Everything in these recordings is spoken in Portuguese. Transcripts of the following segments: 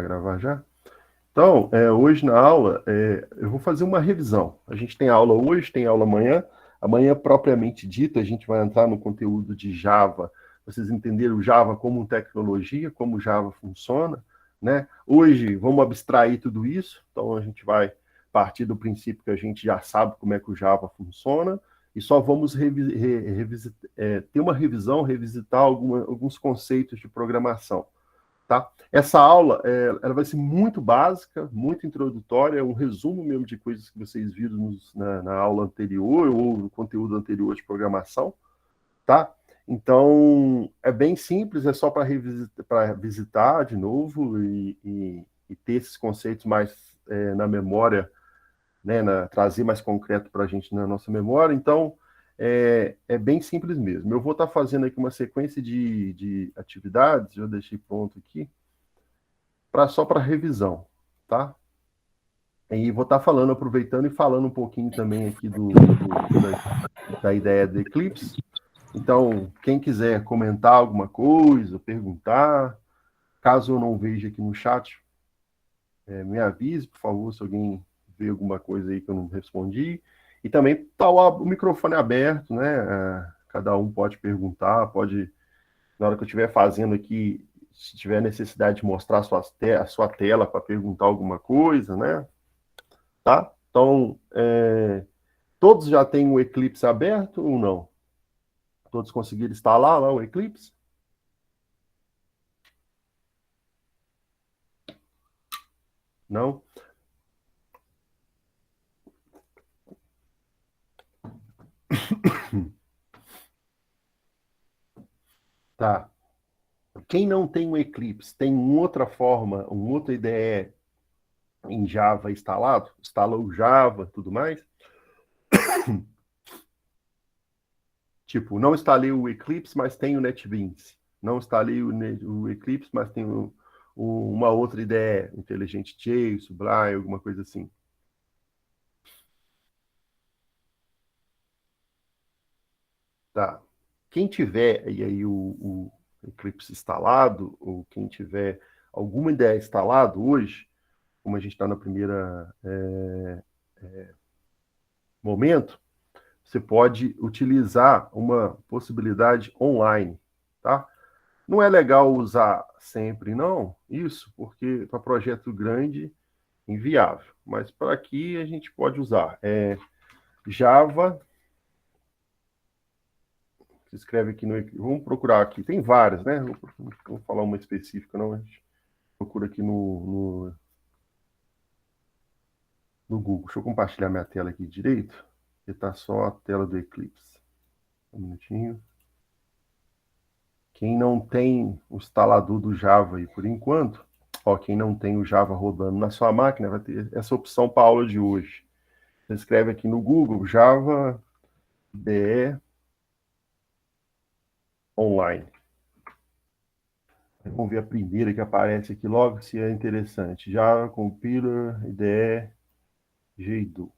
Gravar já? Então, hoje na aula, eu vou fazer uma revisão. A gente tem aula hoje, tem aula amanhã. Amanhã, propriamente dita, a gente vai entrar no conteúdo de Java. Vocês entenderam o Java como tecnologia, como o Java funciona, né? Hoje, vamos abstrair tudo isso. Então, a gente vai partir do princípio que a gente já sabe como é que o Java funciona e só vamos ter uma revisão, revisitar alguns conceitos de programação. Tá? Essa aula ela vai ser muito básica, muito introdutória, um resumo mesmo de coisas que vocês viram na aula anterior ou no conteúdo anterior de programação. Tá? Então, é bem simples, é só para visitar de novo e ter esses conceitos mais na memória, né, trazer mais concreto para a gente na nossa memória. Então, é bem simples mesmo. Eu vou estar fazendo aqui uma sequência de atividades, eu deixei pronto aqui, só para revisão, tá? E vou estar falando, aproveitando e falando um pouquinho também aqui da ideia do Eclipse. Então, quem quiser comentar alguma coisa, perguntar, caso eu não veja aqui no chat, me avise, por favor, se alguém vê alguma coisa aí que eu não respondi. E também está o microfone aberto, né? Cada um pode perguntar, pode, na hora que eu estiver fazendo aqui, se tiver necessidade de mostrar a sua tela para perguntar alguma coisa, né? Tá? Então, todos já têm o Eclipse aberto ou não? Todos conseguiram instalar lá o Eclipse? Não? Tá. Quem não tem o Eclipse, tem uma outra forma, uma outra IDE em Java instalado? Instala o Java e tudo mais? Tipo, não instalei o Eclipse, mas tenho o NetBeans. Não instalei o Eclipse, mas tenho uma outra IDE, IntelligentJ, Sublime, alguma coisa assim. Tá. Quem tiver e aí o Eclipse instalado, ou quem tiver alguma ideia instalado hoje, como a gente está no primeiro momento, você pode utilizar uma possibilidade online, tá? Não é legal usar sempre, não, isso, porque para projeto grande, inviável. Mas para aqui a gente pode usar. Java, se escreve aqui no... Vamos procurar aqui, tem várias, né? Vou falar uma específica, não, a gente procura aqui no Google. Deixa eu compartilhar minha tela aqui direito, que está só a tela do Eclipse. Um minutinho. Quem não tem o instalador do Java aí por enquanto, ó, quem não tem o Java rodando na sua máquina, vai ter essa opção para a aula de hoje. Você escreve aqui no Google, Java IDE Online. Vamos ver a primeira que aparece aqui logo, se é interessante. Java Compiler IDE JDO.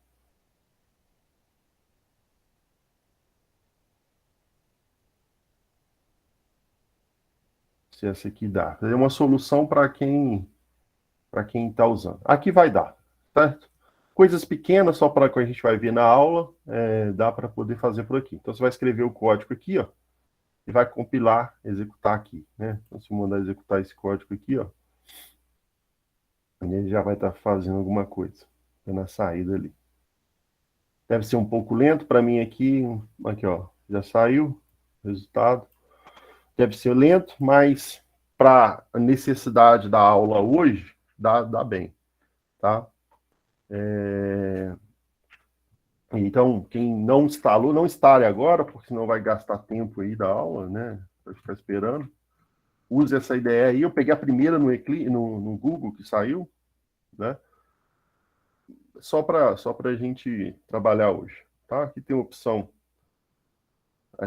Se essa aqui dá. É uma solução para quem está usando. Aqui vai dar, certo? Coisas pequenas, só para que a gente vai ver na aula, dá para poder fazer por aqui. Então, você vai escrever o código aqui, ó, e vai compilar, executar aqui, né? Então, se eu mandar executar esse código aqui, ó, ele já vai estar fazendo alguma coisa, na saída ali. Deve ser um pouco lento para mim aqui, ó, já saiu o resultado. Deve ser lento, mas para a necessidade da aula hoje, dá bem, tá? Então, quem não instalou, não instale agora, porque senão vai gastar tempo aí da aula, né? Vai ficar esperando. Use essa ideia aí. Eu peguei a primeira no Google que saiu, né? Só para a gente trabalhar hoje, tá? Aqui tem uma opção.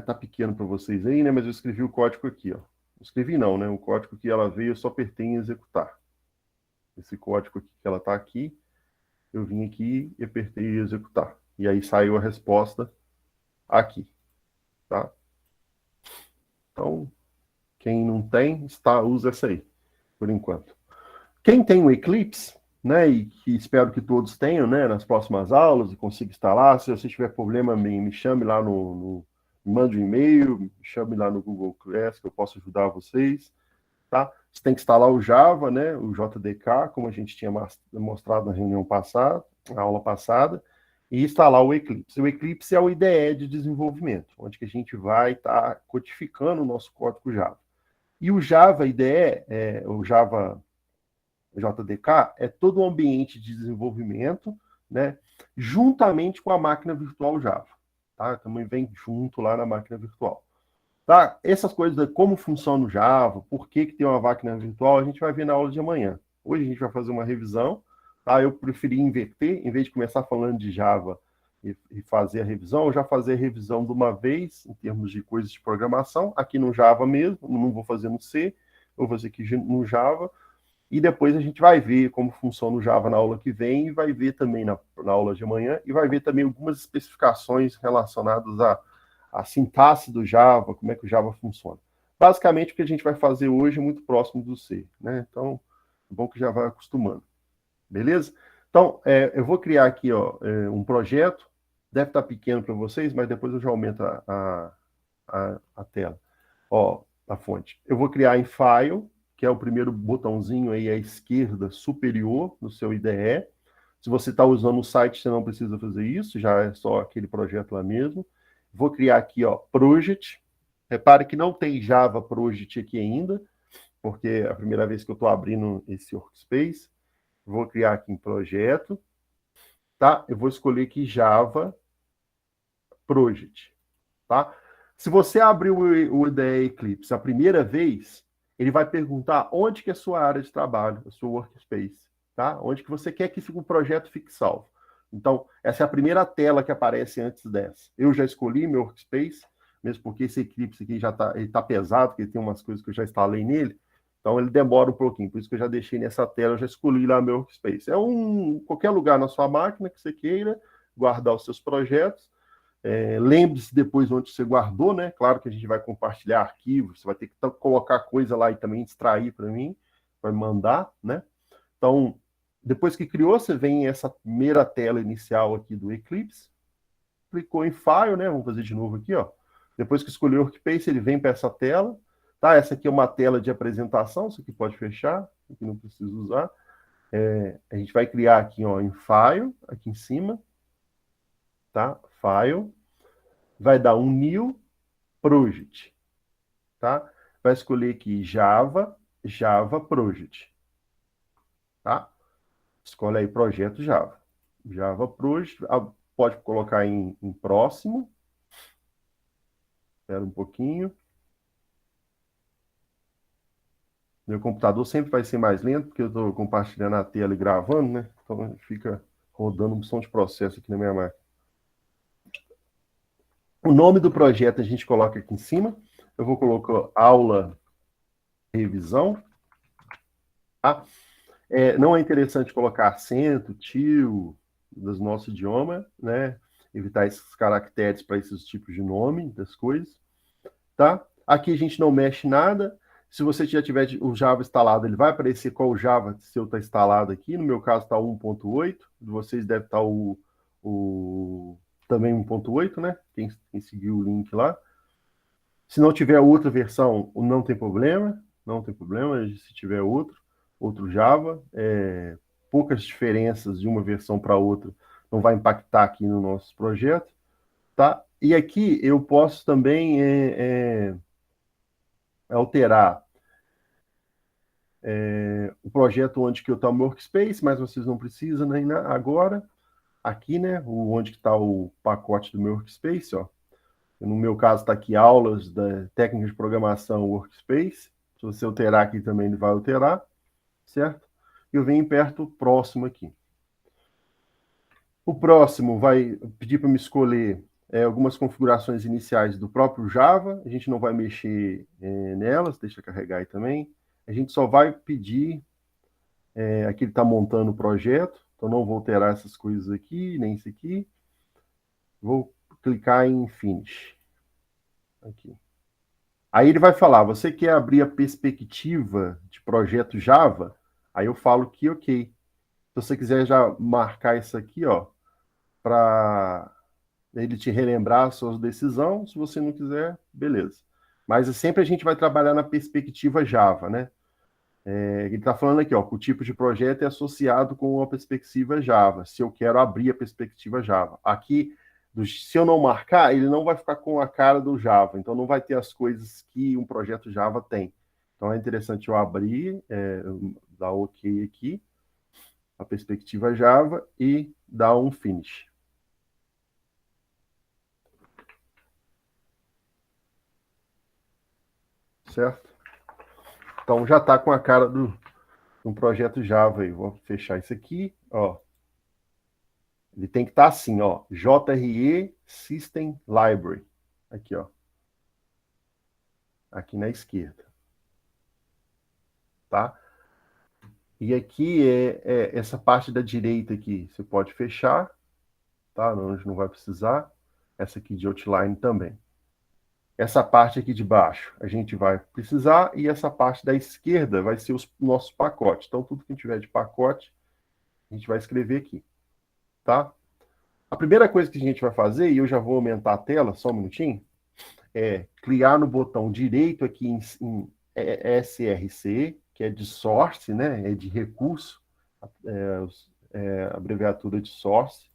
Tá pequeno para vocês aí, né? Mas eu escrevi o código aqui, ó. Escrevi não, né? O código que ela veio, eu só apertei em executar. Esse código aqui que ela tá aqui, eu vim aqui e apertei em executar. E aí saiu a resposta aqui, tá? Então, quem não tem, usa essa aí, por enquanto. Quem tem o Eclipse, né, e que espero que todos tenham, né, nas próximas aulas e consiga instalar, se você tiver problema, me chame lá me mande um e-mail, me chame lá no Google Class, que eu posso ajudar vocês, tá? Você tem que instalar o Java, né, o JDK, como a gente tinha mostrado na reunião passada, na aula passada, e instalar o Eclipse. O Eclipse é o IDE de desenvolvimento, onde que a gente vai estar codificando o nosso código Java. E o Java IDE, o Java JDK, é todo o ambiente de desenvolvimento, né, juntamente com a máquina virtual Java. Tá? Também vem junto lá na máquina virtual. Tá? Essas coisas, como funciona o Java, por que tem uma máquina virtual, a gente vai ver na aula de amanhã. Hoje a gente vai fazer uma revisão. Tá? Eu preferi inverter, em vez de começar falando de Java e fazer a revisão, eu já fazer a revisão de uma vez, em termos de coisas de programação, aqui no Java mesmo, não vou fazer no C, vou fazer aqui no Java, e depois a gente vai ver como funciona o Java na aula que vem, e vai ver também na aula de amanhã, e vai ver também algumas especificações relacionadas à sintaxe do Java, como é que o Java funciona. Basicamente, o que a gente vai fazer hoje é muito próximo do C, né? Então, é bom que já vai acostumando. Beleza? Então, eu vou criar aqui um projeto, deve estar pequeno para vocês, mas depois eu já aumento a tela. Ó, a fonte. Eu vou criar em File, que é o primeiro botãozinho aí à esquerda superior no seu IDE. Se você está usando o site, você não precisa fazer isso, já é só aquele projeto lá mesmo. Vou criar aqui, ó, Project. Repare que não tem Java Project aqui ainda, porque é a primeira vez que eu estou abrindo esse workspace. Vou criar aqui em projeto, tá? Eu vou escolher aqui Java Project, tá? Se você abrir o IDE Eclipse a primeira vez, ele vai perguntar onde que é a sua área de trabalho, a sua workspace, tá? Onde que você quer que o projeto fique salvo. Então, essa é a primeira tela que aparece antes dessa. Eu já escolhi meu workspace, mesmo porque esse Eclipse aqui já tá pesado, porque tem umas coisas que eu já instalei nele, então ele demora um pouquinho, por isso que eu já deixei nessa tela, eu já escolhi lá meu workspace. É qualquer lugar na sua máquina que você queira guardar os seus projetos. Lembre-se depois onde você guardou, né? Claro que a gente vai compartilhar arquivos, você vai ter que colocar coisa lá e também extrair para mim, vai mandar, né? Então, depois que criou, você vem essa primeira tela inicial aqui do Eclipse, clicou em File, né? Vamos fazer de novo aqui, ó. Depois que escolheu o Workspace, ele vem para essa tela, tá? Essa aqui é uma tela de apresentação, isso aqui pode fechar, aqui não precisa usar. A gente vai criar aqui, ó, em File, aqui em cima, tá? File, vai dar um New Project, tá? Vai escolher aqui Java Project, tá? Escolhe aí projeto Java. Java Project, pode colocar em próximo. Espera um pouquinho. Meu computador sempre vai ser mais lento, porque eu estou compartilhando a tela e gravando, né? Então fica rodando um som de processo aqui na minha máquina. O nome do projeto a gente coloca aqui em cima. Eu vou colocar aula revisão, tá? Não é interessante colocar acento, tio, do nosso idioma, né? Evitar esses caracteres para esses tipos de nome das coisas, tá? Aqui a gente não mexe nada. Se você já tiver o Java instalado, ele vai aparecer qual o Java seu está instalado aqui. No meu caso está 1.8, de vocês deve estar também 1.8, né? Quem seguiu o link lá. Se não tiver outra versão, não tem problema, não tem problema. Se tiver outro Java, poucas diferenças de uma versão para outra não vai impactar aqui no nosso projeto, tá? E aqui eu posso também alterar o projeto onde que eu estou no Workspace, mas vocês não precisam nem agora. Aqui, né, onde que está o pacote do meu Workspace, ó. No meu caso está aqui aulas da técnica de programação Workspace. Se você alterar aqui também, ele vai alterar, certo? Eu venho perto próximo aqui. O próximo vai pedir para me escolher algumas configurações iniciais do próprio Java. A gente não vai mexer nelas, deixa carregar aí também. A gente só vai pedir, aqui ele está montando o projeto, então não vou alterar essas coisas aqui, nem isso aqui. Vou clicar em Finish. Aqui. Aí ele vai falar, você quer abrir a perspectiva de projeto Java? Aí eu falo que ok. Se você quiser já marcar isso aqui, ó, para ele te relembrar a sua decisão, se você não quiser, beleza. Mas sempre a gente vai trabalhar na perspectiva Java, né? Ele está falando aqui, ó, que o tipo de projeto é associado com a perspectiva Java, se eu quero abrir a perspectiva Java. Aqui, se eu não marcar, ele não vai ficar com a cara do Java, então não vai ter as coisas que um projeto Java tem. Então é interessante eu abrir, dar OK aqui, a perspectiva Java e dar um finish. Certo? Então já está com a cara do um projeto Java aí. Vou fechar isso aqui, ó. Ele tem que estar assim, ó, JRE System Library. Aqui, ó. Aqui na esquerda. Tá? E aqui é essa parte da direita aqui, você pode fechar, tá? Não vai precisar. Essa aqui de outline também. Essa parte aqui de baixo a gente vai precisar e essa parte da esquerda vai ser os nossos pacotes. Então, tudo que tiver de pacote, a gente vai escrever aqui, tá? A primeira coisa que a gente vai fazer, e eu já vou aumentar a tela, só um minutinho, é clicar no botão direito aqui em SRC, que é de source, né? É de recurso, abreviatura de source.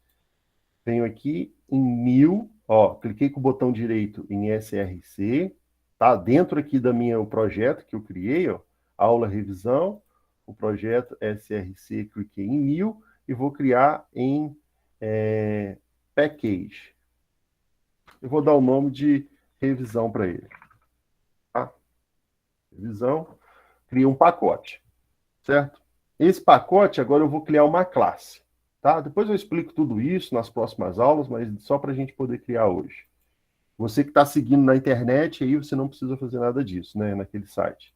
Venho aqui em 1000, ó, cliquei com o botão direito em SRC, tá? Dentro aqui da minha o projeto que eu criei, ó, aula revisão, o projeto SRC, cliquei em 1000 e vou criar em package. Eu vou dar o nome de revisão para ele. Tá? Revisão, cria um pacote, certo? Esse pacote, agora eu vou criar uma classe. Tá? Depois eu explico tudo isso nas próximas aulas, mas só para a gente poder criar hoje. Você que está seguindo na internet, aí você não precisa fazer nada disso, né? Naquele site.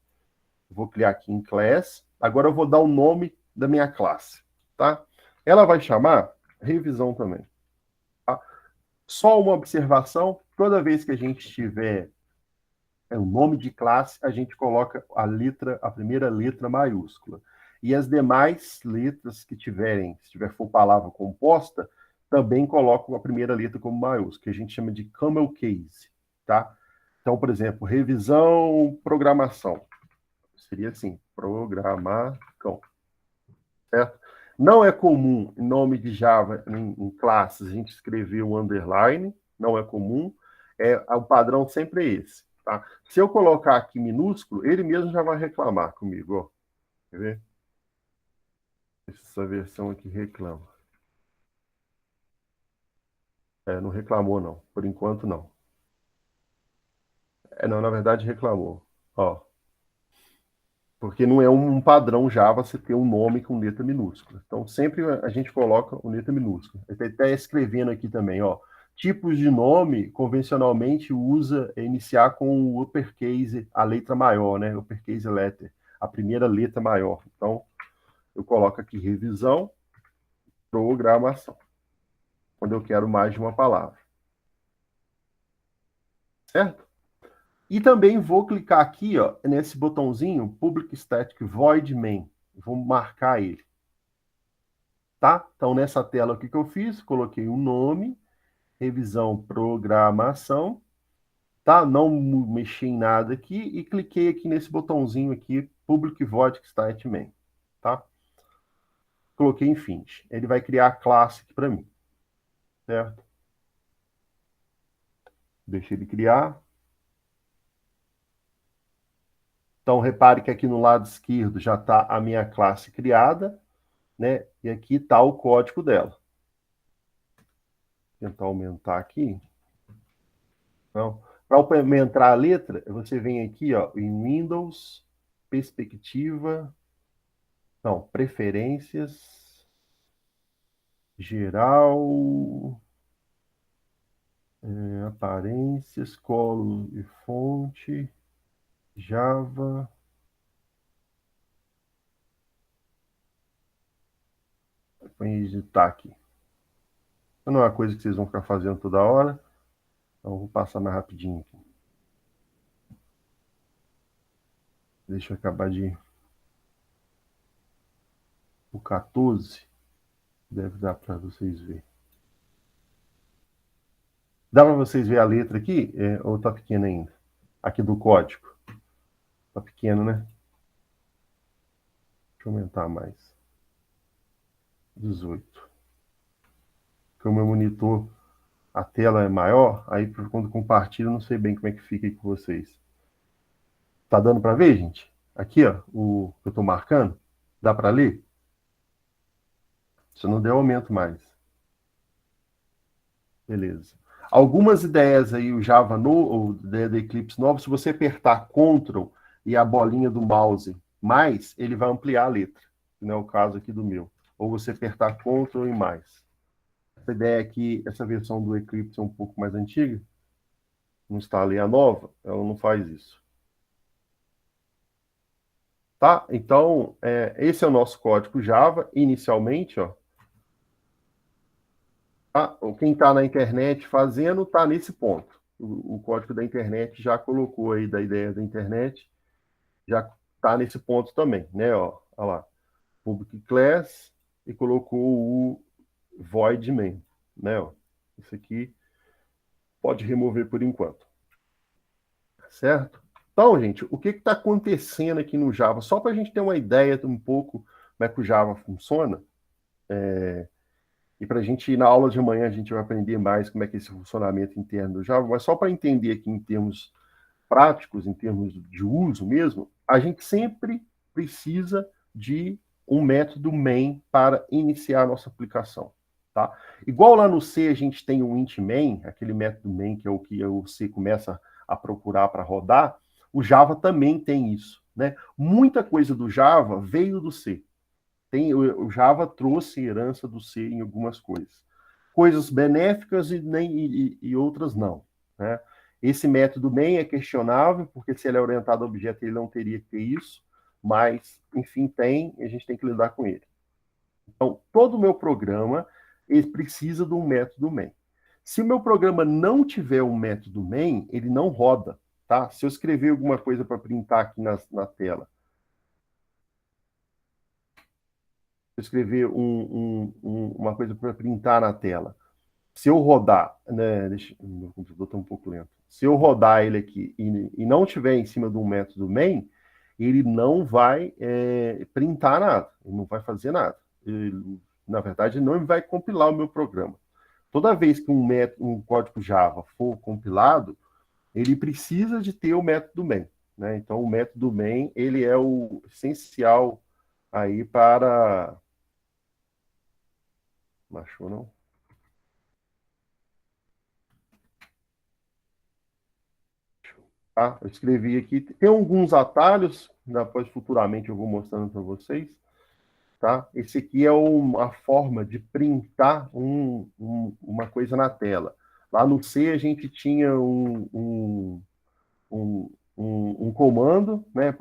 Eu vou criar aqui em class. Agora eu vou dar o nome da minha classe, tá? Ela vai chamar revisão também. Tá? Só uma observação: toda vez que a gente tiver o nome de classe, a gente coloca a primeira letra maiúscula. E as demais letras que tiverem, se tiver for palavra composta, também colocam a primeira letra como maiúscula, que a gente chama de camel case, tá? Então, por exemplo, revisão, programação. Seria assim, programação, certo? Não é comum, em nome de Java, em classes, a gente escrever um underline, não é comum. O padrão sempre é esse. Tá? Se eu colocar aqui minúsculo, ele mesmo já vai reclamar comigo. Ó. Quer ver? Essa versão aqui reclama. Não reclamou, não. Por enquanto, não. Não, na verdade, reclamou. Ó, porque não é um padrão Java você ter um nome com letra minúscula. Então, sempre a gente coloca o letra minúscula. Eu estou até escrevendo aqui também, ó. Tipos de nome, convencionalmente, usa iniciar com o uppercase, a letra maior, né? Uppercase letter, a primeira letra maior. Então, eu coloco aqui revisão, programação, quando eu quero mais de uma palavra. Certo? E também vou clicar aqui, ó, nesse botãozinho, Public Static Void Main. Vou marcar ele. Tá? Então, nessa tela, o que eu fiz? Coloquei um nome, revisão, programação, tá? Não mexi em nada aqui e cliquei aqui nesse botãozinho aqui, Public Void Static Main, tá? Coloquei em Finish. Ele vai criar a classe aqui para mim, certo? Deixa ele criar. Então, repare que aqui no lado esquerdo já está a minha classe criada, né? E aqui está o código dela. Vou tentar aumentar aqui. Não. Para aumentar a letra, você vem aqui, ó, em Windows, perspectiva, não, preferências, geral, aparências, colo e fonte, Java. Vou editar aqui. Não é uma coisa que vocês vão ficar fazendo toda hora, então vou passar mais rapidinho aqui. Deixa eu acabar de O 14 deve dar para vocês verem. Dá para vocês verem a letra aqui? Ou tá pequena ainda? Aqui do código. Tá pequeno, né? Deixa eu aumentar mais. 18. Porque o meu monitor, a tela é maior, aí quando compartilho, eu não sei bem como é que fica aí com vocês. Tá dando para ver, gente? Aqui, ó, o que eu tô marcando. Dá para ler? Se não der, eu aumento mais. Beleza. Algumas ideias aí, o Java novo, ou ideia do Eclipse novo, se você apertar Ctrl e a bolinha do mouse mais, ele vai ampliar a letra. Não é o caso aqui do meu. Ou você apertar Ctrl e mais. Essa ideia aqui, essa versão do Eclipse é um pouco mais antiga. Não instalei a nova, ela não faz isso. Tá? Então, esse é o nosso código Java, inicialmente, ó. Tá? Quem está na internet fazendo está nesse ponto. O código da internet já colocou aí da ideia da internet, já está nesse ponto também, né? Ó, olha lá, public class e colocou o void main, né? Ó, isso aqui pode remover por enquanto, certo? Então, gente, o que está acontecendo aqui no Java? Só para a gente ter uma ideia de um pouco como é que o Java funciona. E para a gente ir na aula de amanhã, a gente vai aprender mais como é que é esse funcionamento interno do Java, mas só para entender aqui em termos práticos, em termos de uso mesmo, a gente sempre precisa de um método main para iniciar a nossa aplicação. Tá? Igual lá no C a gente tem o int main, aquele método main que é o que o C começa a procurar para rodar, o Java também tem isso. Né? Muita coisa do Java veio do C. O Java trouxe herança do C em algumas coisas. Coisas benéficas e outras não. Né? Esse método main é questionável, porque se ele é orientado a objeto, ele não teria que ter isso, mas, enfim, tem, e a gente tem que lidar com ele. Então, todo o meu programa ele precisa de um método main. Se o meu programa não tiver um método main, ele não roda. Tá? Se eu escrever alguma coisa para printar aqui na tela, escrever uma coisa para printar na tela. Se eu rodar, né, meu computador está um pouco lento. Se eu rodar ele aqui e não tiver em cima de um método main, ele não vai printar nada, ele não vai fazer nada. Ele, na verdade, não vai compilar o meu programa. Toda vez que um código Java for compilado, ele precisa de ter o método main. Né? Então, o método main ele é o essencial aí para... Não achou, não? Tá? Eu escrevi aqui. Tem alguns atalhos, depois futuramente eu vou mostrando para vocês. Tá? Esse aqui é uma forma de printar uma coisa na tela. Lá no C a gente tinha um comando, né,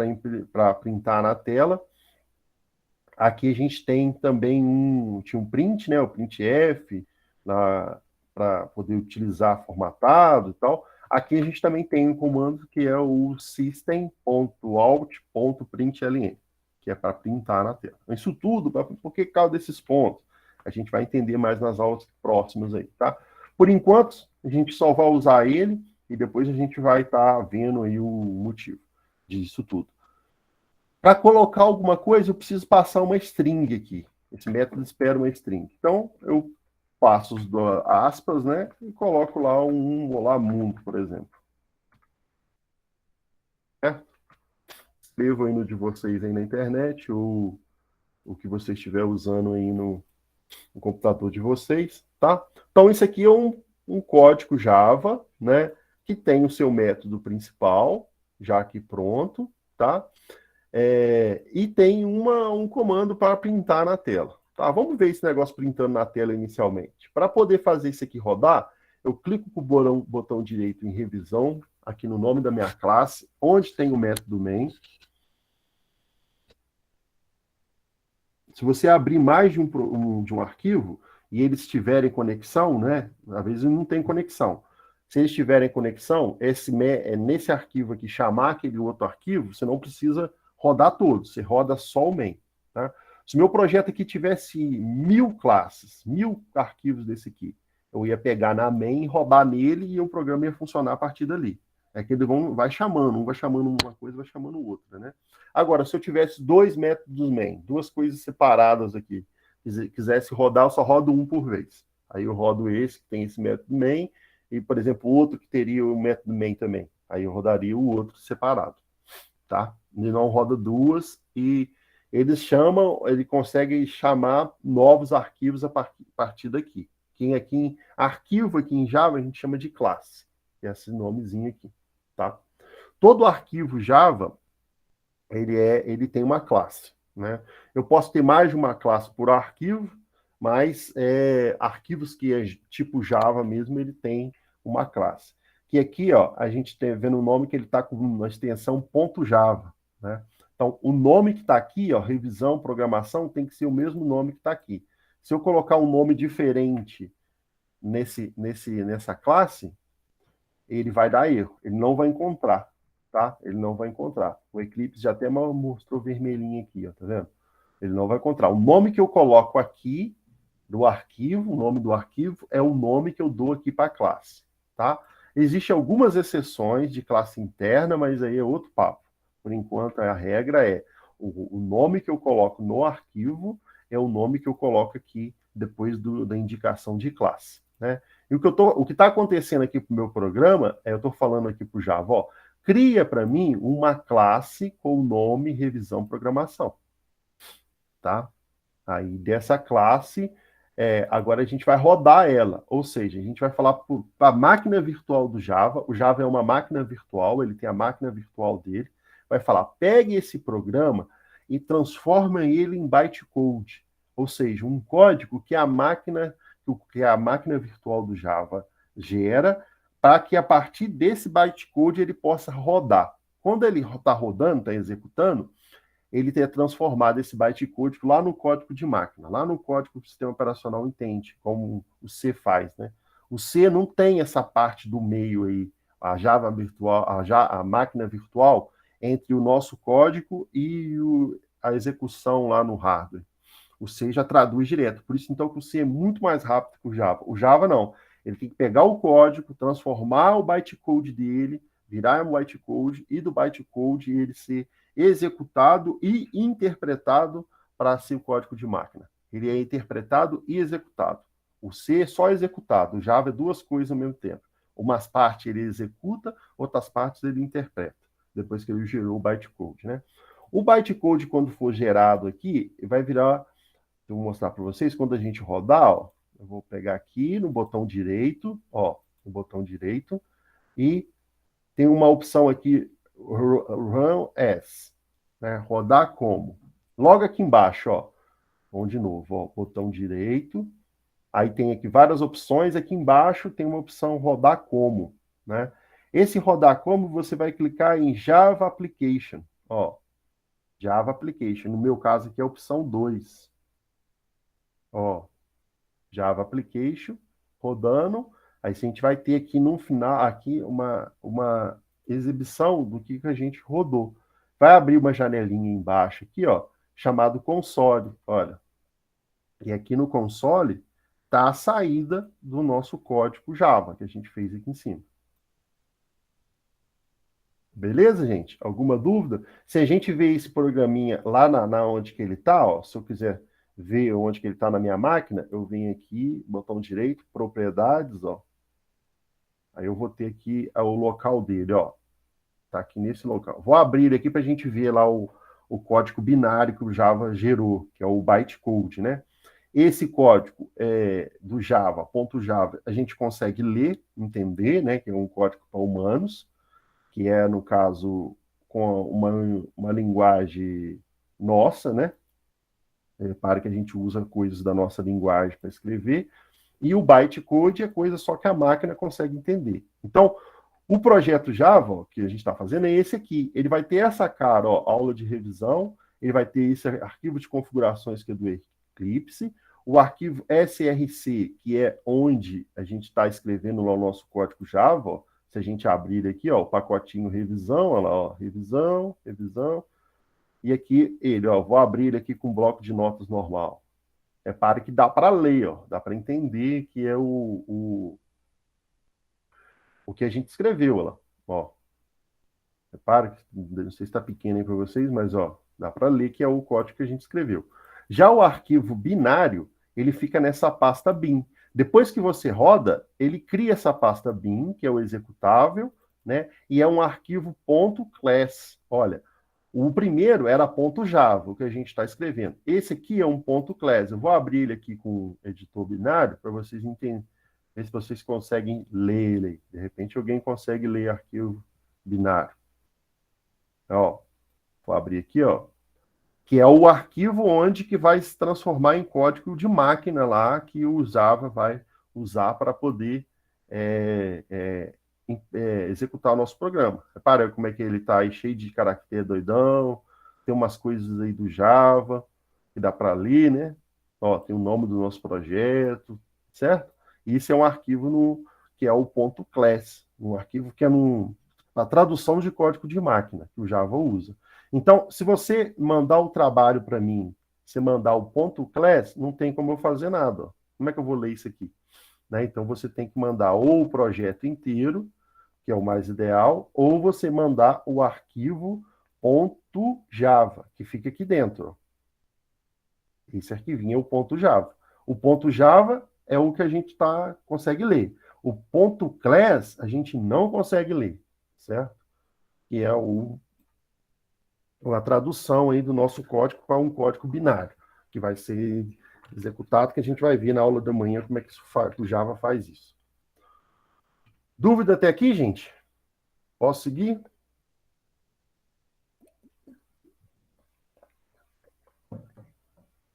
para printar na tela. Aqui a gente tem também tinha um print, né, o printf, para poder utilizar formatado e tal. Aqui a gente também tem um comando que é o system.out.println, que é para printar na tela. Isso tudo, por que causa desses pontos? A gente vai entender mais nas aulas próximas aí, tá? Por enquanto, a gente só vai usar ele e depois a gente vai estar vendo aí o motivo disso tudo. Para colocar alguma coisa, eu preciso passar uma string aqui. Esse método espera uma string. Então, eu passo os aspas, né? E coloco lá olá mundo, por exemplo. Escrevo aí no de vocês aí na internet, ou o que você estiver usando aí no computador de vocês, tá? Então, isso aqui é um código Java, né? Que tem o seu método principal, já aqui pronto, tá? E tem um comando para printar na tela. Tá, vamos ver esse negócio printando na tela inicialmente. Para poder fazer isso aqui rodar, eu clico com o botão direito em revisão, aqui no nome da minha classe, onde tem o método main. Se você abrir mais de um arquivo e eles tiverem conexão, né? Às vezes não tem conexão. Se eles tiverem conexão, nesse arquivo aqui, chamar aquele outro arquivo, você não precisa rodar todos, você roda só o main. Tá? Se meu projeto aqui tivesse 1000 classes, 1000 arquivos desse aqui, eu ia pegar na main, rodar nele e o programa ia funcionar a partir dali. É que ele vai chamando, um vai chamando uma coisa, vai chamando outra, né? Agora, se eu tivesse dois métodos main, duas coisas separadas aqui, quisesse rodar, eu só rodo um por vez. Aí eu rodo esse, que tem esse método main, e, por exemplo, outro que teria o método main também. Aí eu rodaria o outro separado, tá? Ele não roda duas e eles chamam, ele consegue chamar novos arquivos a partir daqui. Quem aqui em arquivo aqui em Java a gente chama de classe. Esse nomezinho aqui, tá? Todo arquivo Java ele tem uma classe, né? Eu posso ter mais de uma classe por arquivo, mas arquivos que é tipo Java mesmo, ele tem uma classe. Que aqui, ó, a gente tem vendo o nome que ele está com uma extensão .java, né? Então, o nome que está aqui, ó, revisão, programação, tem que ser o mesmo nome que está aqui. Se eu colocar um nome diferente nessa classe, ele vai dar erro, ele não vai encontrar, tá? Ele não vai encontrar. O Eclipse já até mostrou vermelhinho aqui, ó, tá vendo? Ele não vai encontrar. O nome que eu coloco aqui do arquivo, o nome do arquivo é o nome que eu dou aqui para a classe, tá? Existem algumas exceções de classe interna, mas aí é outro papo. Por enquanto, a regra é o nome que eu coloco no arquivo é o nome que eu coloco aqui depois da indicação de classe, né? E o que está acontecendo aqui para o meu programa, eu estou falando aqui para o Java, ó, cria para mim uma classe com o nome revisão programação, tá? Aí dessa classe, agora a gente vai rodar ela, ou seja, a gente vai falar para a máquina virtual do Java, o Java é uma máquina virtual, ele tem a máquina virtual dele, vai falar, pegue esse programa e transforma ele em bytecode, ou seja, um código que a máquina virtual do Java gera, para que a partir desse bytecode ele possa rodar. Quando ele está rodando, está executando, ele ter transformado esse bytecode lá no código de máquina, lá no código que o sistema operacional entende, como o C faz, né? O C não tem essa parte do meio aí, a Java virtual, a máquina virtual, entre o nosso código e a execução lá no hardware. O C já traduz direto. Por isso, então, que o C é muito mais rápido que o Java. O Java, não. Ele tem que pegar o código, transformar o bytecode dele, virar um bytecode, e do bytecode ele ser executado e interpretado para ser o código de máquina. Ele é interpretado e executado. O C é só executado. O Java é duas coisas ao mesmo tempo. Umas partes ele executa, outras partes ele interpreta, depois que ele gerou o bytecode, né? O bytecode, quando for gerado aqui, vai virar... Eu vou mostrar para vocês, quando a gente rodar, ó, eu vou pegar aqui no botão direito, ó, no botão direito, e tem uma opção aqui, Run As, né, rodar como. Logo aqui embaixo, ó, vamos de novo, ó, botão direito, aí tem aqui várias opções, aqui embaixo tem uma opção rodar como, né? Esse rodar como, você vai clicar em Java Application, ó, Java Application, no meu caso aqui é a opção 2, ó, Java Application, rodando. Aí a gente vai ter aqui no final aqui uma exibição do que a gente rodou. Vai abrir uma janelinha embaixo aqui, ó, chamado console, olha. E aqui no console está a saída do nosso código Java que a gente fez aqui em cima. Beleza, gente? Alguma dúvida? Se a gente vê esse programinha lá na onde que ele está, ó, se eu quiser ver onde que ele está na minha máquina, eu venho aqui, botão direito, propriedades, ó. Aí eu vou ter aqui o local dele, ó. Tá aqui nesse local. Vou abrir ele aqui para a gente ver lá o código binário que o Java gerou, que é o bytecode, né? Esse código do Java, .java, a gente consegue ler, entender, né? Que é um código para humanos, que é, no caso, com uma linguagem nossa, né? Para que a gente usa coisas da nossa linguagem para escrever. E o bytecode é coisa só que a máquina consegue entender. Então, o projeto Java, ó, que a gente está fazendo, é esse aqui. Ele vai ter essa cara, ó, aula de revisão, ele vai ter esse arquivo de configurações que é do Eclipse, o arquivo src, que é onde a gente está escrevendo lá o nosso código Java, ó. Se a gente abrir aqui, ó, o pacotinho revisão, olha lá, ó, revisão, revisão, E aqui ele, ó, vou abrir ele aqui com um bloco de notas normal. Repare que dá para ler, ó, dá para entender que é o que a gente escreveu lá. Ó, repare que não sei se está pequeno aí para vocês, mas ó, dá para ler que é o código que a gente escreveu. Já o arquivo binário, ele fica nessa pasta bin. Depois que você roda, ele cria essa pasta bin, que é o executável, né? E é um arquivo .class. Olha, o primeiro era .java, o que a gente está escrevendo. Esse aqui é um .class. Eu vou abrir ele aqui com o editor binário para vocês entenderem, ver se vocês conseguem ler ele. De repente alguém consegue ler arquivo binário. Ó, vou abrir aqui, ó, que é o arquivo onde que vai se transformar em código de máquina lá que o Java vai usar para poder executar o nosso programa. Repara como é que ele está aí cheio de caractere doidão, tem umas coisas aí do Java que dá para ler, né? Ó, tem o nome do nosso projeto, certo? E isso é um arquivo que é o .class, um arquivo que é a tradução de código de máquina que o Java usa. Então, se você mandar o trabalho para mim, você mandar o .class, não tem como eu fazer nada. Ó. Como é que eu vou ler isso aqui? Né? Então, você tem que mandar ou o projeto inteiro, que é o mais ideal, ou você mandar o arquivo .java, que fica aqui dentro. Esse arquivinho é o .java. O .java é o que a gente consegue ler. O .class a gente não consegue ler, certo? Que é a tradução aí do nosso código para um código binário, que vai ser executado, que a gente vai ver na aula da manhã como é que o Java faz isso. Dúvida até aqui, gente? Posso seguir?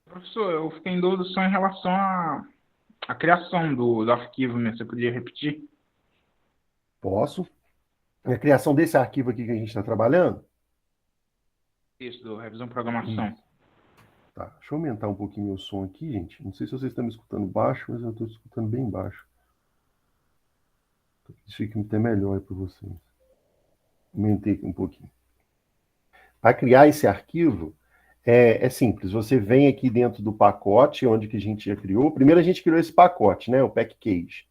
Professor, eu fiquei em dúvida só em relação à criação do arquivo mesmo. Você podia repetir? Posso. A criação desse arquivo aqui que a gente está trabalhando? Isso, do revisão programação. Tá, deixa eu aumentar um pouquinho meu som aqui, gente. Não sei se vocês estão me escutando baixo, mas eu estou escutando bem baixo. Isso fica até melhor para vocês. Aumentei aqui um pouquinho. Para criar esse arquivo, é simples. Você vem aqui dentro do pacote, onde que a gente já criou. Primeiro a gente criou esse pacote, né? O package.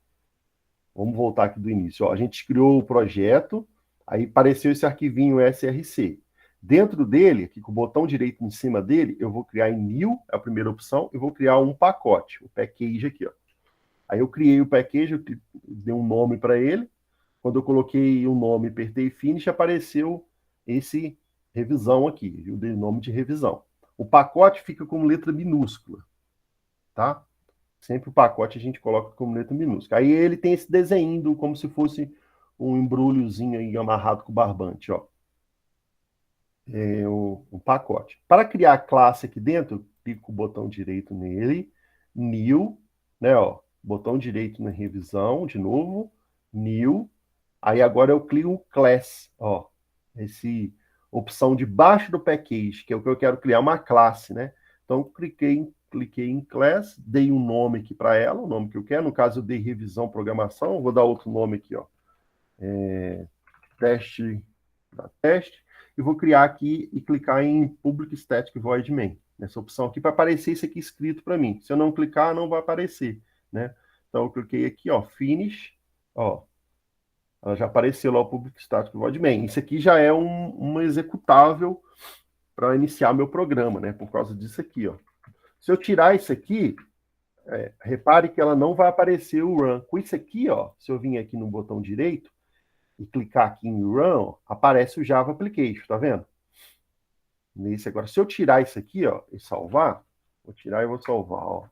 Vamos voltar aqui do início. Ó, a gente criou o projeto, aí apareceu esse arquivinho SRC. Dentro dele, aqui com o botão direito em cima dele, eu vou criar em New, é a primeira opção, e vou criar um pacote, o package aqui. Ó. Aí eu criei o package, eu dei um nome para ele. Quando eu coloquei o nome e apertei Finish, apareceu esse revisão aqui. Eu dei o nome de revisão. O pacote fica com letra minúscula, tá? Sempre o pacote a gente coloca como letra minúscula. Aí ele tem esse desenho como se fosse um embrulhozinho aí amarrado com barbante, ó. É o pacote. Para criar a classe aqui dentro, eu clico com o botão direito nele, New, né, ó, botão direito na revisão, de novo, New, aí agora eu clico Class, ó, esse opção debaixo do package, que é o que eu quero criar uma classe, né? Então, cliquei em Class, dei um nome aqui para ela, o nome que eu quero, no caso eu dei revisão programação, vou dar outro nome aqui, ó, teste, e vou criar aqui e clicar em Public Static Void Main, nessa opção aqui, para aparecer isso aqui escrito para mim. Se eu não clicar, não vai aparecer, né? Então, eu cliquei aqui, ó, Finish, ó, ela já apareceu lá o Public Static Void Main. Isso aqui já é um executável para iniciar meu programa, né? Por causa disso aqui, ó. Se eu tirar isso aqui, repare que ela não vai aparecer o run. Com isso aqui, ó, se eu vir aqui no botão direito e clicar aqui em run, aparece o Java Application, tá vendo? Nesse agora, se eu tirar isso aqui, ó, e salvar, vou tirar e vou salvar, ó.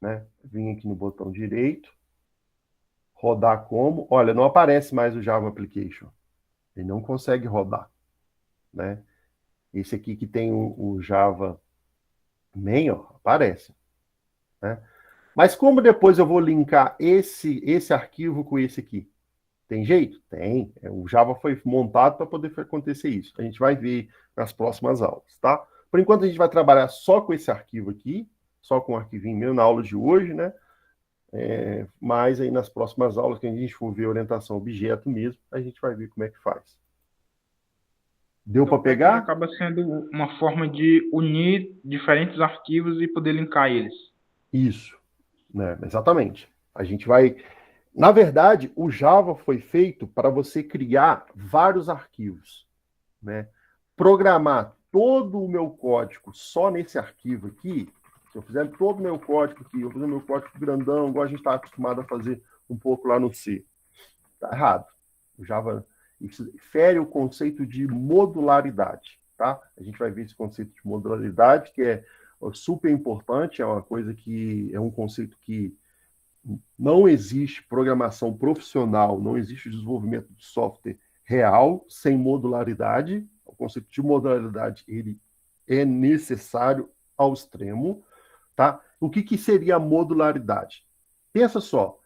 Né? Vim aqui no botão direito, rodar como, olha, não aparece mais o Java Application. Ele não consegue rodar, né? Esse aqui que tem o Java Main, ó, aparece, né? Mas como depois eu vou linkar esse arquivo com esse aqui? Tem jeito? Tem. O Java foi montado para poder acontecer isso. A gente vai ver nas próximas aulas, tá? Por enquanto a gente vai trabalhar só com esse arquivo aqui, só com o arquivinho meu na aula de hoje, né? Mas aí nas próximas aulas, que a gente for ver orientação objeto mesmo, a gente vai ver como é que faz. Deu Então, para o package pegar? acaba sendo uma forma de unir diferentes arquivos e poder linkar eles. Isso, né? Exatamente. A gente vai. Na verdade, o Java foi feito para você criar vários arquivos, né? Programar todo o meu código só nesse arquivo aqui. Se eu fizer todo o meu código aqui, eu fizer meu código grandão, igual a gente está acostumado a fazer um pouco lá no C. Está errado. O Java isso fere o conceito de modularidade, tá? A gente vai ver esse conceito de modularidade, que é super importante, é uma coisa que é um conceito que não existe programação profissional, não existe desenvolvimento de software real sem modularidade. O conceito de modularidade ele é necessário ao extremo, tá? O que seria a modularidade? Pensa só,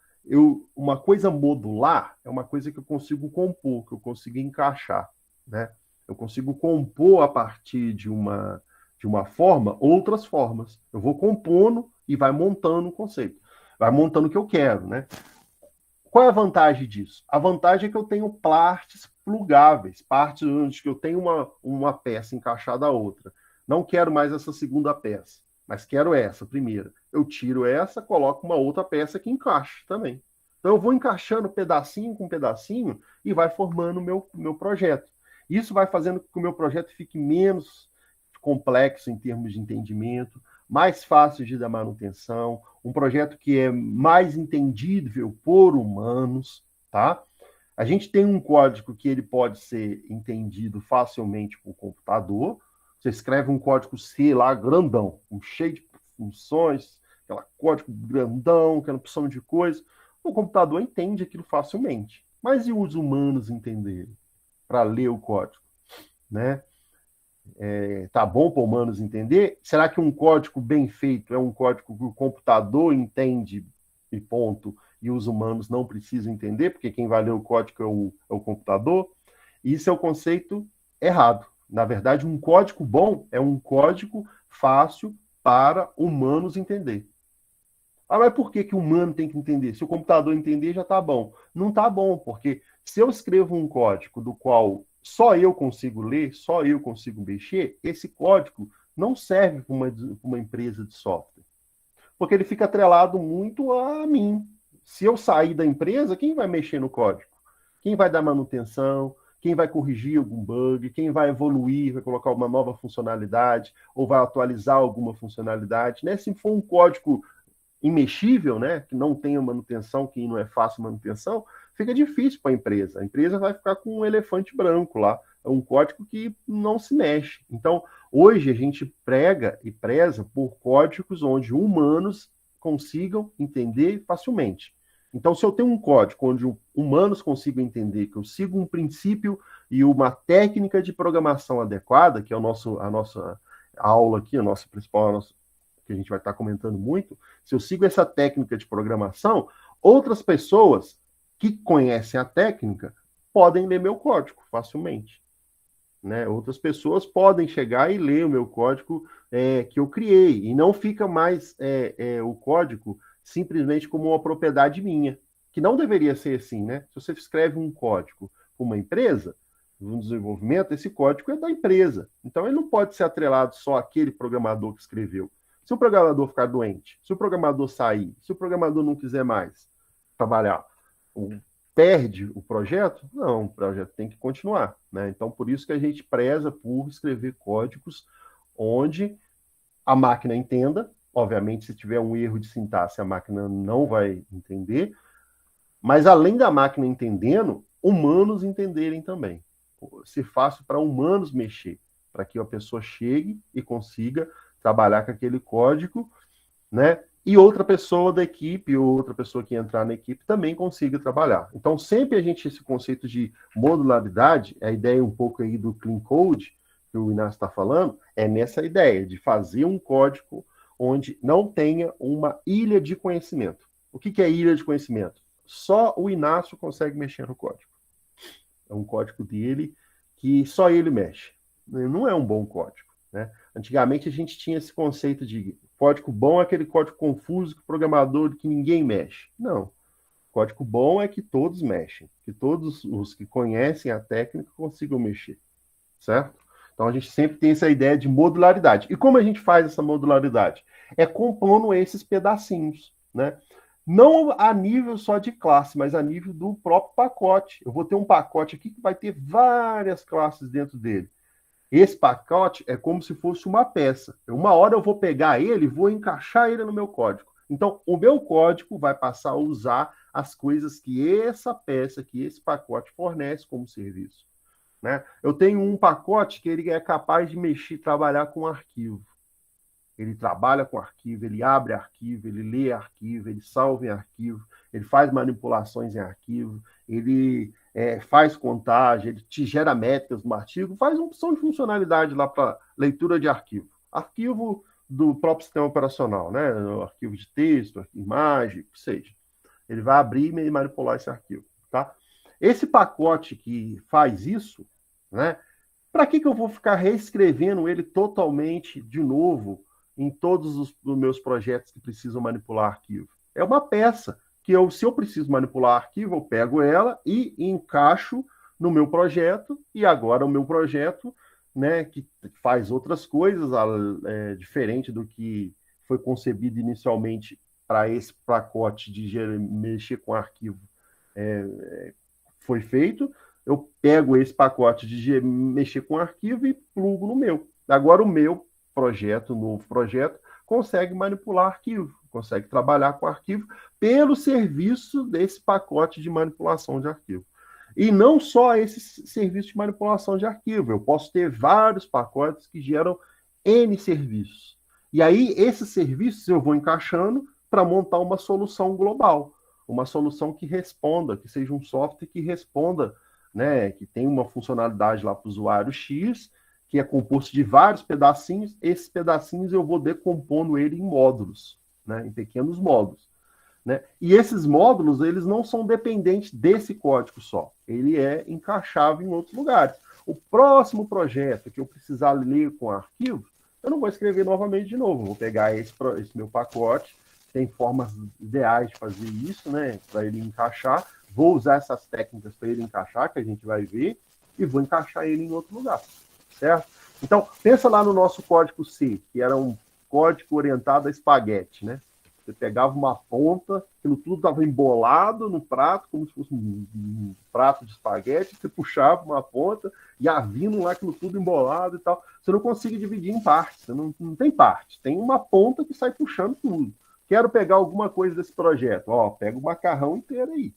uma coisa modular é uma coisa que eu consigo compor, que eu consigo encaixar, né? Eu consigo compor a partir de uma forma outras formas. Eu vou compondo e vai montando o conceito. Vai montando o que eu quero, né? Qual é a vantagem disso? A vantagem é que eu tenho partes plugáveis, partes onde eu tenho uma peça encaixada a outra. Não quero mais essa segunda peça, mas quero essa primeira. Eu tiro essa, coloco uma outra peça que encaixe também. Então eu vou encaixando pedacinho com pedacinho e vai formando o meu projeto. Isso vai fazendo com que o meu projeto fique menos complexo em termos de entendimento, mais fácil de dar manutenção, um projeto que é mais entendível por humanos, tá? A gente tem um código que ele pode ser entendido facilmente por computador. Você escreve um código C lá grandão, cheio de funções, aquela código grandão, aquela opção de coisa. O computador entende aquilo facilmente. Mas e os humanos entenderem para ler o código, né? Tá bom para humanos entender? Será que um código bem feito é um código que o computador entende e ponto, e os humanos não precisam entender, porque quem vai ler o código é o computador? Isso é o conceito errado. Na verdade, um código bom é um código fácil para humanos entender. Ah, mas por que o humano tem que entender? Se o computador entender, já está bom. Não está bom, porque se eu escrevo um código do qual só eu consigo ler, só eu consigo mexer, esse código não serve para uma empresa de software. Porque ele fica atrelado muito a mim. Se eu sair da empresa, quem vai mexer no código? Quem vai dar manutenção? Quem vai corrigir algum bug? Quem vai evoluir, vai colocar uma nova funcionalidade ou vai atualizar alguma funcionalidade? Né? Se for um código imexível, né, que não tenha manutenção, que não é fácil manutenção, fica difícil para a empresa. A empresa vai ficar com um elefante branco lá, é um código que não se mexe. Então, hoje a gente prega e preza por códigos onde humanos consigam entender facilmente. Então, se eu tenho um código onde humanos consigam entender, que eu sigo um princípio e uma técnica de programação adequada, que é a nossa aula aqui, a nossa principal, que a gente vai estar comentando muito, se eu sigo essa técnica de programação, outras pessoas que conhecem a técnica podem ler meu código facilmente. Né? Outras pessoas podem chegar e ler o meu código que eu criei, e não fica mais o código simplesmente como uma propriedade minha, que não deveria ser assim, né? Se você escreve um código para uma empresa, no desenvolvimento, esse código é da empresa. Então, ele não pode ser atrelado só àquele programador que escreveu. Se o programador ficar doente, se o programador sair, se o programador não quiser mais trabalhar, perde o projeto? Não, o projeto tem que continuar. Né? Então, por isso que a gente preza por escrever códigos onde a máquina entenda. Obviamente, se tiver um erro de sintaxe, a máquina não vai entender. Mas, além da máquina entendendo, humanos entenderem também. Ser fácil para humanos mexer, para que a pessoa chegue e consiga trabalhar com aquele código, né? E outra pessoa da equipe, ou outra pessoa que entrar na equipe também consiga trabalhar. Então, sempre esse conceito de modularidade, a ideia um pouco aí do clean code, que o Inácio está falando, é nessa ideia de fazer um código onde não tenha uma ilha de conhecimento. O que é ilha de conhecimento? Só o Inácio consegue mexer no código. É um código dele que só ele mexe. Não é um bom código, né? Antigamente a gente tinha esse conceito de código bom é aquele código confuso que o programador que ninguém mexe. Não. Código bom é que todos mexem, que todos os que conhecem a técnica consigam mexer. certo? Então, a gente sempre tem essa ideia de modularidade. E como a gente faz essa modularidade? É compondo esses pedacinhos, né? Não a nível só de classe, mas a nível do próprio pacote. Eu vou ter um pacote aqui que vai ter várias classes dentro dele. Esse pacote é como se fosse uma peça. Uma hora eu vou pegar ele e vou encaixar ele no meu código. Então, o meu código vai passar a usar as coisas que essa peça, que esse pacote fornece como serviço. Né? Eu tenho um pacote que ele é capaz de mexer, trabalhar com arquivo. Ele trabalha com arquivo, ele abre arquivo, ele lê arquivo, ele salva em arquivo, ele faz manipulações em arquivo, ele faz contagem, ele te gera métricas no arquivo, faz uma opção de funcionalidade lá para leitura de arquivo. Arquivo do próprio sistema operacional, né? Arquivo de texto, imagem, o que seja. Ele vai abrir e manipular esse arquivo. Tá? Esse pacote que faz isso, né? Para que eu vou ficar reescrevendo ele totalmente de novo em todos os meus projetos que precisam manipular arquivo? É uma peça que se eu preciso manipular arquivo, eu pego ela e encaixo no meu projeto, e agora o meu projeto, né, que faz outras coisas diferente do que foi concebido inicialmente para esse pacote de mexer com arquivo, foi feito. Eu pego esse pacote de mexer com arquivo e plugo no meu. Agora o meu projeto, novo projeto, consegue manipular arquivo, consegue trabalhar com arquivo pelo serviço desse pacote de manipulação de arquivo. E não só esse serviço de manipulação de arquivo, eu posso ter vários pacotes que geram N serviços. E aí, esses serviços eu vou encaixando para montar uma solução global, uma solução que responda, que seja um software que responda, né, que tem uma funcionalidade lá para o usuário X, que é composto de vários pedacinhos. Esses pedacinhos eu vou decompondo ele em módulos, né, em pequenos módulos. Né? E esses módulos, eles não são dependentes desse código só. Ele é encaixável em outros lugares. O próximo projeto que eu precisar ler com arquivo, eu não vou escrever novamente de novo. Eu vou pegar esse meu pacote, tem formas ideais de fazer isso, né, para ele encaixar. Vou usar essas técnicas para ele encaixar, que a gente vai ver, e vou encaixar ele em outro lugar, certo? Então, pensa lá no nosso código C, que era um código orientado a espaguete, né? Você pegava uma ponta, aquilo tudo estava embolado no prato, como se fosse um prato de espaguete, você puxava uma ponta, ia vindo lá aquilo tudo embolado e tal. Você não consegue dividir em partes, você não tem parte. Tem uma ponta que sai puxando tudo. Quero pegar alguma coisa desse projeto. Ó, pega o macarrão inteiro aí.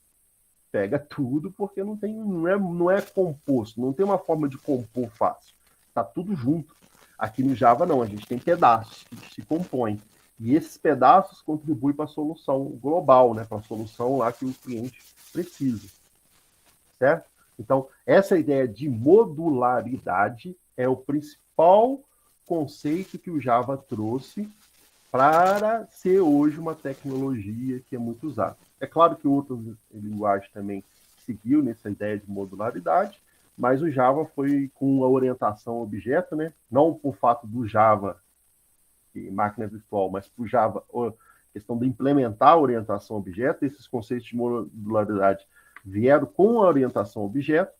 Pega tudo, porque não é composto, não tem uma forma de compor fácil. Está tudo junto. Aqui no Java, não, a gente tem pedaços que se compõem. E esses pedaços contribuem para a solução global, né? Para a solução lá que o cliente precisa. Certo? Então, essa ideia de modularidade é o principal conceito que o Java trouxe para ser hoje uma tecnologia que é muito usada. É claro que outras linguagens também seguiu nessa ideia de modularidade, mas o Java foi com a orientação a objeto, né? Não por fato do Java máquina virtual, mas para o Java, a questão de implementar a orientação a objeto, esses conceitos de modularidade vieram com a orientação a objeto,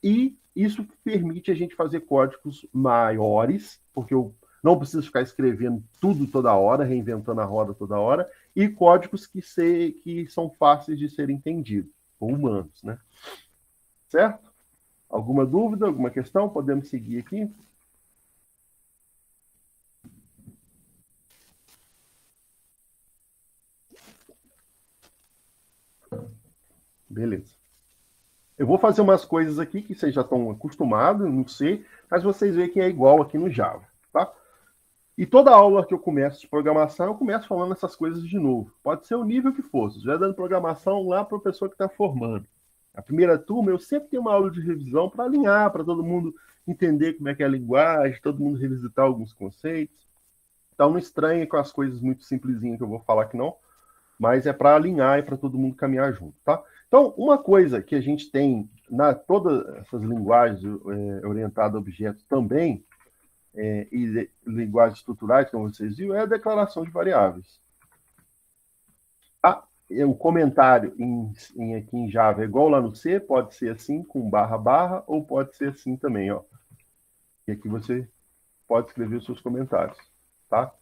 e isso permite a gente fazer códigos maiores, porque eu não preciso ficar escrevendo tudo toda hora, reinventando a roda toda hora, e códigos que são fáceis de serem entendidos, por humanos, né? Certo? Alguma dúvida, alguma questão? Podemos seguir aqui? Beleza. Eu vou fazer umas coisas aqui que vocês já estão acostumados, não sei, mas vocês veem que é igual aqui no Java, tá? E toda aula que eu começo de programação, eu começo falando essas coisas de novo. Pode ser o nível que for, já dando programação lá para a pessoa que está formando. A primeira turma, eu sempre tenho uma aula de revisão para alinhar, para todo mundo entender como é que é a linguagem, todo mundo revisitar alguns conceitos. Então não estranhe com as coisas muito simplesinhas que eu vou falar aqui não, mas é para alinhar e para todo mundo caminhar junto, tá? Então, uma coisa que a gente tem na todas essas linguagens orientadas a objetos também, e linguagens estruturais, como vocês viram, é a declaração de variáveis. O comentário aqui em Java é igual lá no C, pode ser assim, com barra, barra, ou pode ser assim também, ó. E aqui você pode escrever os seus comentários, tá?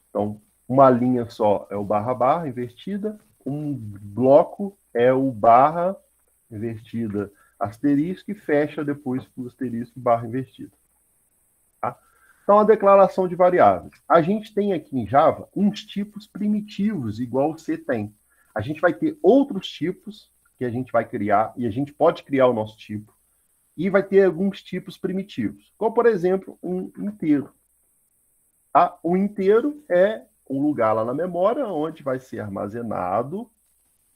Então, uma linha só é o barra barra invertida, um bloco é o barra invertida asterisco e fecha depois com o asterisco e barra invertida. Tá? Então, a declaração de variáveis. A gente tem aqui em Java uns tipos primitivos, igual você tem. A gente vai ter outros tipos que a gente vai criar, e a gente pode criar o nosso tipo, e vai ter alguns tipos primitivos, como, por exemplo, um inteiro. Tá? O inteiro é um lugar lá na memória onde vai ser armazenado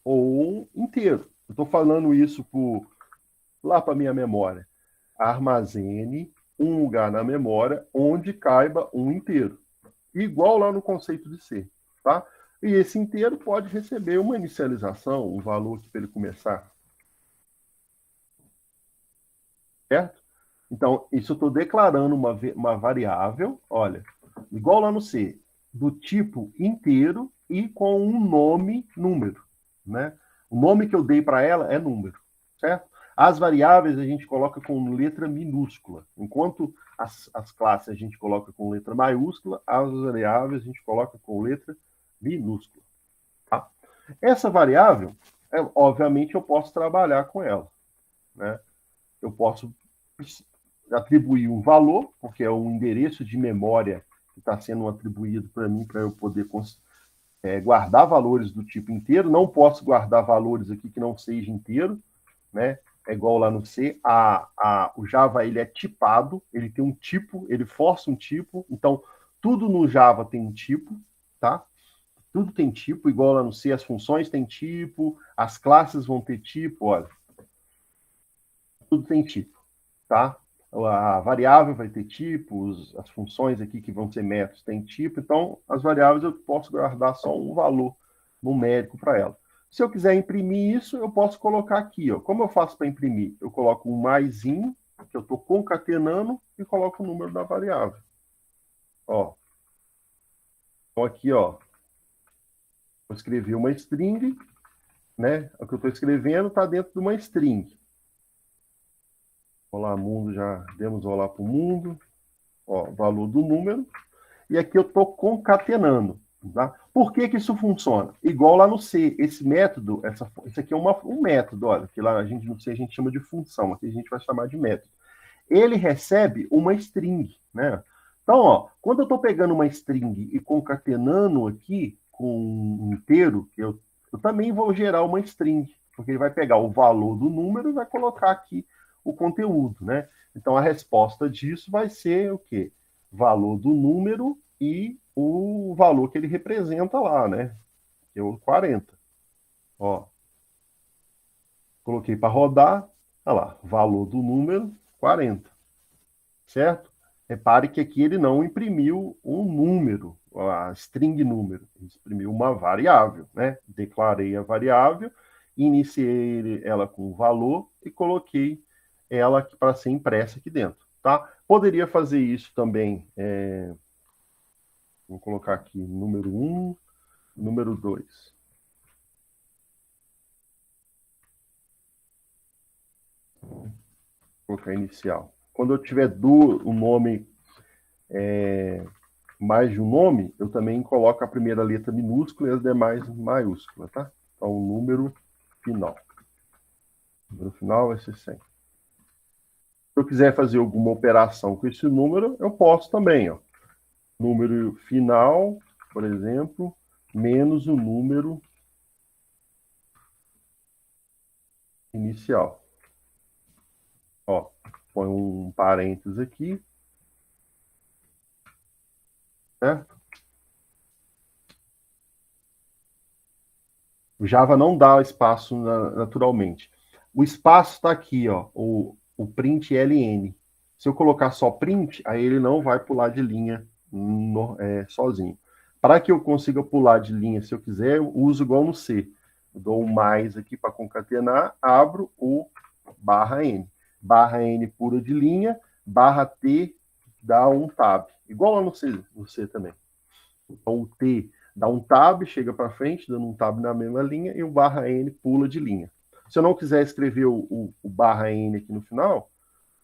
ou inteiro. Eu estou falando isso lá para a minha memória. Armazene um lugar na memória onde caiba um inteiro. Igual lá no conceito de C. Tá? E esse inteiro pode receber uma inicialização, um valor para ele começar. Certo? Então, isso eu estou declarando uma variável, olha, igual lá no C, do tipo inteiro e com um nome número. Né? O nome que eu dei para ela é número. Certo? As variáveis a gente coloca com letra minúscula. Enquanto as classes a gente coloca com letra maiúscula, as variáveis a gente coloca com letra minúscula. Tá? Essa variável, obviamente, eu posso trabalhar com ela. Né? Eu posso atribuir um valor, porque é um endereço de memória que está sendo atribuído para mim, para eu poder guardar valores do tipo inteiro. Não posso guardar valores aqui que não seja inteiro, né? É igual lá no C. O Java ele é tipado, ele tem um tipo, ele força um tipo. Então, tudo no Java tem um tipo, tá? Tudo tem tipo, igual lá no C, as funções têm tipo, as classes vão ter tipo, olha. Tudo tem tipo, tá? A variável vai ter tipos, as funções aqui que vão ser métodos têm tipo, então as variáveis eu posso guardar só um valor numérico para ela. Se eu quiser imprimir isso, eu posso colocar aqui, ó. Como eu faço para imprimir? Eu coloco um maisinho, que eu estou concatenando, e coloco o número da variável. Ó. Então aqui, ó, eu escrevi uma string, né? O que eu estou escrevendo está dentro de uma string. Olá, mundo, já demos olá para o mundo. Ó, valor do número. E aqui eu estou concatenando. Tá? Por que isso funciona? Igual lá no C. Esse método, esse aqui é um método, olha, que lá no C a gente chama de função, aqui a gente vai chamar de método. Ele recebe uma string, né? Então, ó, quando eu estou pegando uma string e concatenando aqui com um inteiro, eu também vou gerar uma string, porque ele vai pegar o valor do número e vai colocar aqui o conteúdo, né? Então, a resposta disso vai ser o quê? Valor do número e o valor que ele representa lá, né? Que é o 40. Ó. Coloquei para rodar, olha lá, valor do número, 40. Certo? Repare que aqui ele não imprimiu um número, a string número, ele imprimiu uma variável, né? Declarei a variável, iniciei ela com valor e coloquei ela para ser impressa aqui dentro, tá? Poderia fazer isso também, vou colocar aqui número 1, número 2. Vou colocar inicial. Quando eu tiver um nome, mais de um nome, eu também coloco a primeira letra minúscula e as demais maiúsculas, tá? Então, o número final. O número final vai ser 100. Se eu quiser fazer alguma operação com esse número, eu posso também, ó. Número final, por exemplo, menos o número inicial. Ó, põe um parênteses aqui. Certo? O Java não dá espaço naturalmente. O espaço está aqui, ó, o print ln. Se eu colocar só print, aí ele não vai pular de linha sozinho. Para que eu consiga pular de linha, se eu quiser, eu uso igual no C. Eu dou um mais aqui para concatenar, abro o barra N. Barra N pula de linha, barra T dá um tab. Igual lá no C também. Então o T dá um tab, chega para frente, dando um tab na mesma linha, e o barra N pula de linha. Se eu não quiser escrever o barra N aqui no final,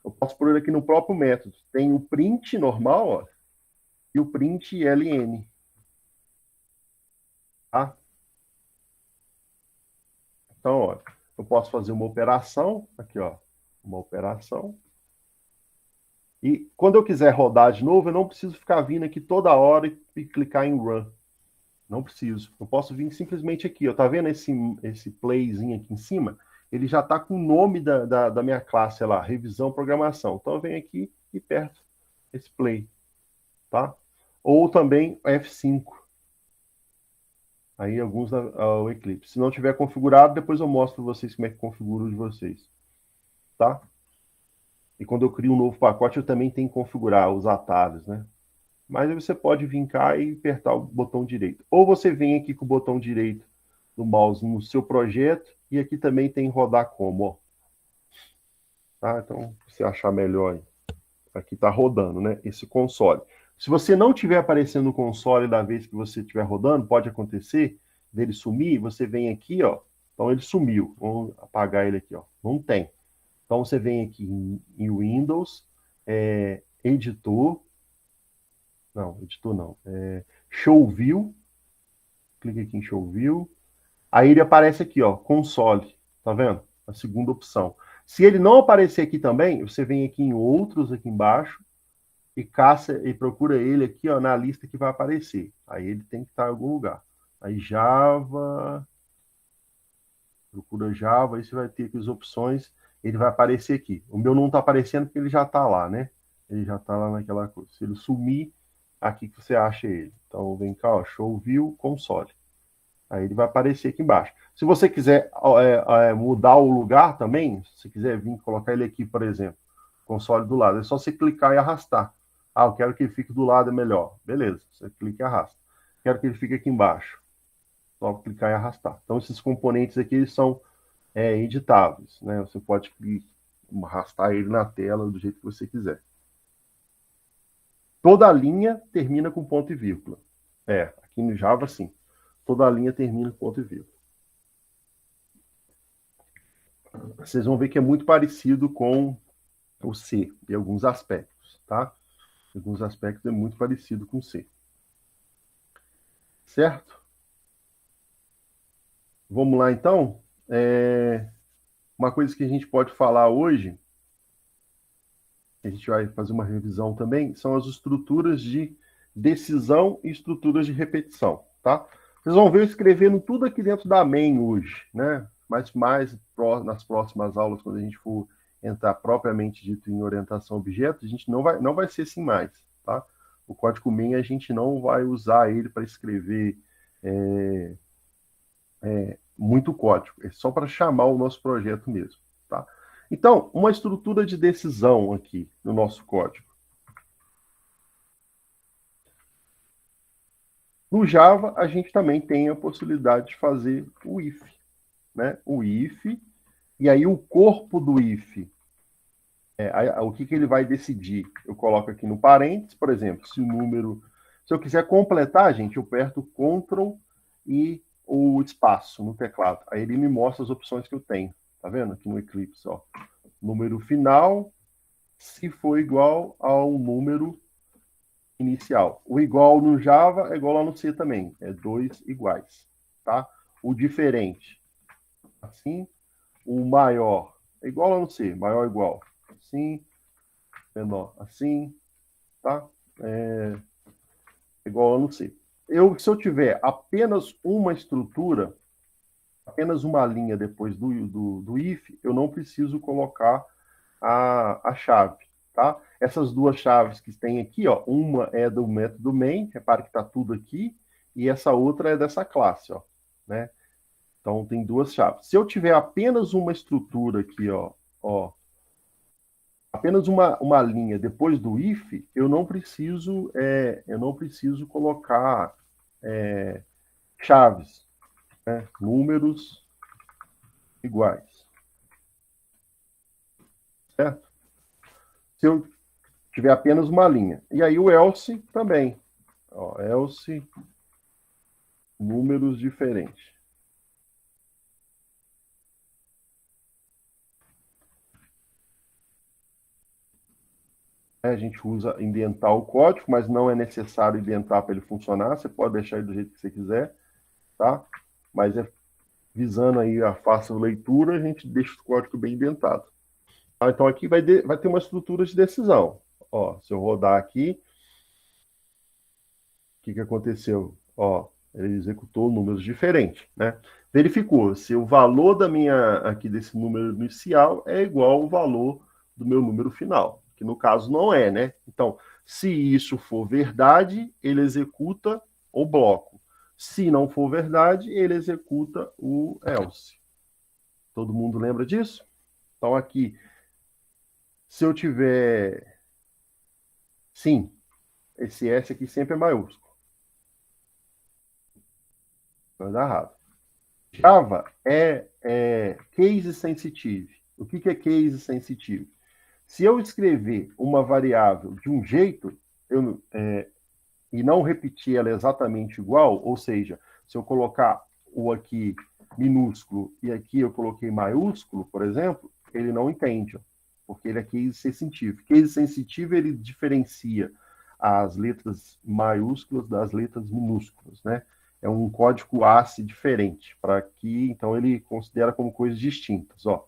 Eu posso pôr ele aqui no próprio método. Tem o print normal, ó, e o print ln. Tá? Então, ó, eu posso fazer uma operação, aqui, ó, uma operação. E quando eu quiser rodar de novo, eu não preciso ficar vindo aqui toda hora e clicar em Run. Não preciso. Eu posso vir simplesmente aqui, ó. Tá vendo esse playzinho aqui em cima? Ele já está com o nome da minha classe lá, revisão programação. Então eu venho aqui e aperto esse play, tá? Ou também F5. Aí alguns o Eclipse. Se não tiver configurado, depois eu mostro para vocês como é que configura o de vocês, tá? E quando eu crio um novo pacote, eu também tenho que configurar os atalhos, né? Mas aí você pode vir cá e apertar o botão direito. Ou você vem aqui com o botão direito do mouse no seu projeto, e aqui também tem rodar como, ó. Tá? Então, se você achar melhor, aqui está rodando, né? Esse console. Se você não tiver aparecendo o console da vez que você estiver rodando, pode acontecer dele sumir, você vem aqui, ó. Então ele sumiu. Vamos apagar ele aqui, ó. Não tem. Então você vem aqui em Windows, editor. Não, editor não. Show View. Clica aqui em Show View. Aí ele aparece aqui, ó, console. Tá vendo? A segunda opção. Se ele não aparecer aqui também, você vem aqui em outros aqui embaixo e caça e procura ele aqui, ó, na lista que vai aparecer. Aí ele tem que estar em algum lugar. Aí Java, procura Java, aí você vai ter aqui as opções, ele vai aparecer aqui. O meu não está aparecendo porque ele já está lá, né? Ele já está lá naquela coisa. Se ele sumir, aqui que você acha ele. Então vem cá, ó, Show View Console. Aí ele vai aparecer aqui embaixo. Se você quiser mudar o lugar também, se você quiser vir colocar ele aqui, por exemplo, console do lado, é só você clicar e arrastar. Ah, eu quero que ele fique do lado, é melhor. Beleza, você clica e arrasta. Quero que ele fique aqui embaixo. Só clicar e arrastar. Então, esses componentes aqui eles são editáveis, né? Você pode arrastar ele na tela do jeito que você quiser. Toda a linha termina com ponto e vírgula. Aqui no Java, sim. Toda a linha termina com ponto e vírgula. Vocês vão ver que é muito parecido com o C, em alguns aspectos, tá? Em alguns aspectos é muito parecido com o C. Certo? Vamos lá, então? Uma coisa que a gente pode falar hoje, a gente vai fazer uma revisão também, são as estruturas de decisão e estruturas de repetição, tá? Vocês vão ver eu escrevendo tudo aqui dentro da main hoje, né? Mas mais nas próximas aulas, quando a gente for entrar propriamente dito em orientação a objetos, a gente não vai ser assim mais, tá? O código main a gente não vai usar ele para escrever muito código, é só para chamar o nosso projeto mesmo, tá? Então, uma estrutura de decisão aqui no nosso código. No Java, a gente também tem a possibilidade de fazer o if, né? O if, e aí o corpo do if, o que ele vai decidir? Eu coloco aqui no parênteses, por exemplo, se o número... Se eu quiser completar, gente, eu aperto Ctrl e o espaço no teclado. Aí ele me mostra as opções que eu tenho. Tá vendo? Aqui no Eclipse, ó. Número final, se for igual ao número inicial. O igual no Java é igual lá no C também. É 2 iguais, tá? O diferente, assim. O maior é igual lá no C. Maior igual. Assim. Menor, assim. Tá? Igual lá no C. Se eu tiver apenas uma estrutura, apenas uma linha depois do if, eu não preciso colocar a chave, tá? Essas duas chaves que tem aqui, ó, uma é do método main, repare que está tudo aqui, e essa outra é dessa classe, ó, né? Então tem duas chaves. Se eu tiver apenas uma estrutura aqui, ó, apenas uma linha depois do if, eu não preciso colocar chaves, né? Números iguais, certo? Se eu tiver apenas uma linha. E aí o else também. Ó, else, números diferentes. A gente usa indentar o código, mas não é necessário indentar para ele funcionar. Você pode deixar ele do jeito que você quiser, tá? Mas visando aí a fácil leitura, a gente deixa o código bem indentado. Então aqui vai ter uma estrutura de decisão. Ó, se eu rodar aqui, o que aconteceu? Ó, ele executou números diferentes, né? Verificou se o valor aqui desse número inicial é igual ao valor do meu número final, que no caso não é, né? Então, se isso for verdade, ele executa o bloco. Se não for verdade, ele executa o else. Todo mundo lembra disso? Então aqui, se eu tiver sim, esse S aqui sempre é maiúsculo. Vai dar errado. Java é case sensitive. O que é case sensitive? Se eu escrever uma variável de um jeito e não repetir ela exatamente igual, ou seja, se eu colocar o aqui minúsculo e aqui eu coloquei maiúsculo, por exemplo, ele não entende, porque ele é case sensitivo. Case sensitivo, ele diferencia as letras maiúsculas das letras minúsculas, né? É um código ASCII diferente, para que, então, ele considera como coisas distintas, ó.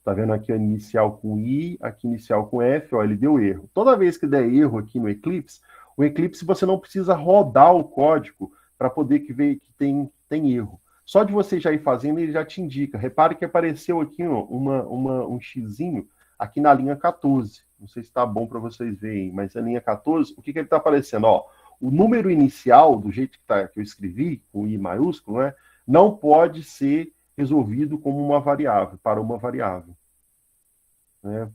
Tá vendo aqui a inicial com I, aqui inicial com F, ó, ele deu erro. Toda vez que der erro aqui no Eclipse, o Eclipse você não precisa rodar o código para poder ver que tem erro. Só de você já ir fazendo, ele já te indica. Repare que apareceu aqui ó, um xizinho aqui na linha 14. Não sei se está bom para vocês verem, mas a linha 14, o que ele está aparecendo? Ó, o número inicial, do jeito que eu escrevi, com I maiúsculo, né, não pode ser resolvido como uma variável, para uma variável. Né?